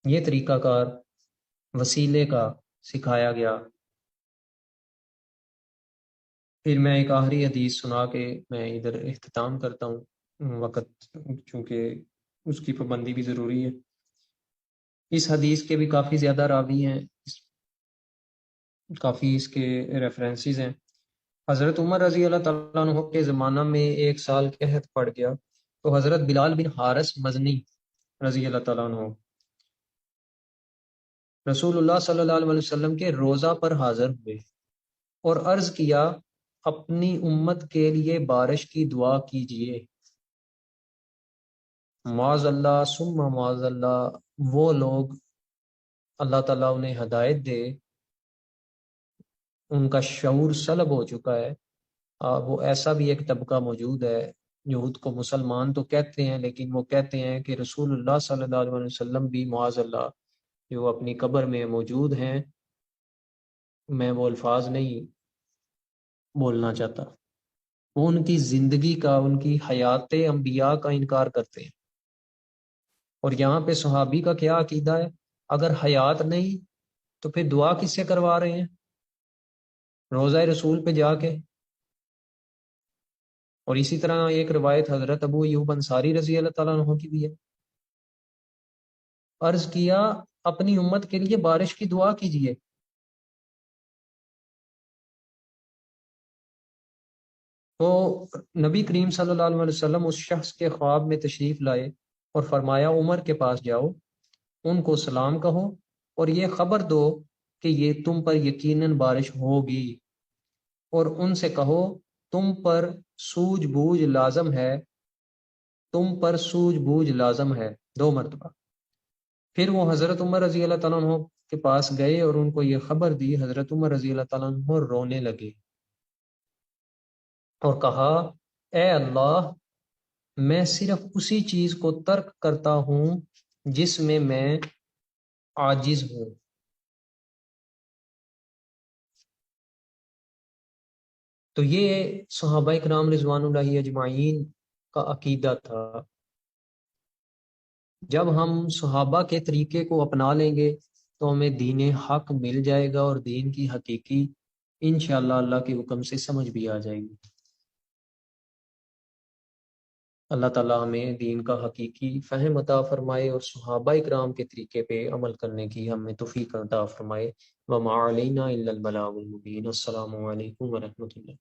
یہ طریقہ کار وسیلے کا سکھایا گیا۔ پھر میں ایک آخری حدیث سنا کے میں ادھر اختتام کرتا ہوں، وقت چونکہ اس کی پابندی بھی ضروری ہے۔ اس حدیث کے بھی کافی زیادہ راوی ہیں، کافی اس کے ریفرنسز ہیں۔ حضرت عمر رضی اللہ تعالیٰ عنہ کے زمانہ میں ایک سال قحط پڑ گیا تو حضرت بلال بن حارث مزنی رضی اللہ تعالیٰ عنہ رسول اللہ صلی اللہ علیہ وسلم کے روضہ پر حاضر ہوئے اور عرض کیا، اپنی امت کے لیے بارش کی دعا کیجیے۔ معاذ اللہ ثم معاذ اللہ، وہ لوگ اللہ تعالیٰ انہیں ہدایت دے، ان کا شعور سلب ہو چکا ہے۔ وہ ایسا بھی ایک طبقہ موجود ہے جو خود کو مسلمان تو کہتے ہیں، لیکن وہ کہتے ہیں کہ رسول اللہ صلی اللہ علیہ وسلم بھی معاذ اللہ جو اپنی قبر میں موجود ہیں، میں وہ الفاظ نہیں بولنا چاہتا، وہ ان کی زندگی کا، ان کی حیات انبیاء کا انکار کرتے ہیں۔ اور یہاں پہ صحابی کا کیا عقیدہ ہے؟ اگر حیات نہیں تو پھر دعا کس سے کروا رہے ہیں؟ روضہ رسول پہ جا کے۔ اور اسی طرح ایک روایت حضرت ابو ایوب انصاری رضی اللہ تعالیٰ عنہ کی بھی ہے، عرض کیا، اپنی امت کے لیے بارش کی دعا کیجیے۔ تو نبی کریم صلی اللہ علیہ وسلم اس شخص کے خواب میں تشریف لائے اور فرمایا، عمر کے پاس جاؤ، ان کو سلام کہو اور یہ خبر دو کہ یہ تم پر یقیناً بارش ہوگی، اور ان سے کہو تم پر سوجھ بوجھ لازم ہے، تم پر سوجھ بوجھ لازم ہے، 2 مرتبہ۔ پھر وہ حضرت عمر رضی اللہ تعالیٰ عنہ کے پاس گئے اور ان کو یہ خبر دی۔ حضرت عمر رضی اللہ تعالیٰ عنہ رونے لگے اور کہا، اے اللہ، میں صرف اسی چیز کو ترک کرتا ہوں جس میں عاجز ہوں۔ تو یہ صحابہ کرام رضوان اللہ اجمعین کا عقیدہ تھا۔ جب ہم صحابہ کے طریقے کو اپنا لیں گے تو ہمیں دین حق مل جائے گا، اور دین کی حقیقی انشاءاللہ اللہ کے حکم سے سمجھ بھی آ جائے گی۔ اللہ تعالیٰ ہمیں دین کا حقیقی فہم عطا فرمائے اور صحابہ اکرام کے طریقے پہ عمل کرنے کی ہمیں توفیق عطا فرمائے۔ وما علینا الا البلاغ المبین۔ السلام علیکم ورحمۃ اللہ۔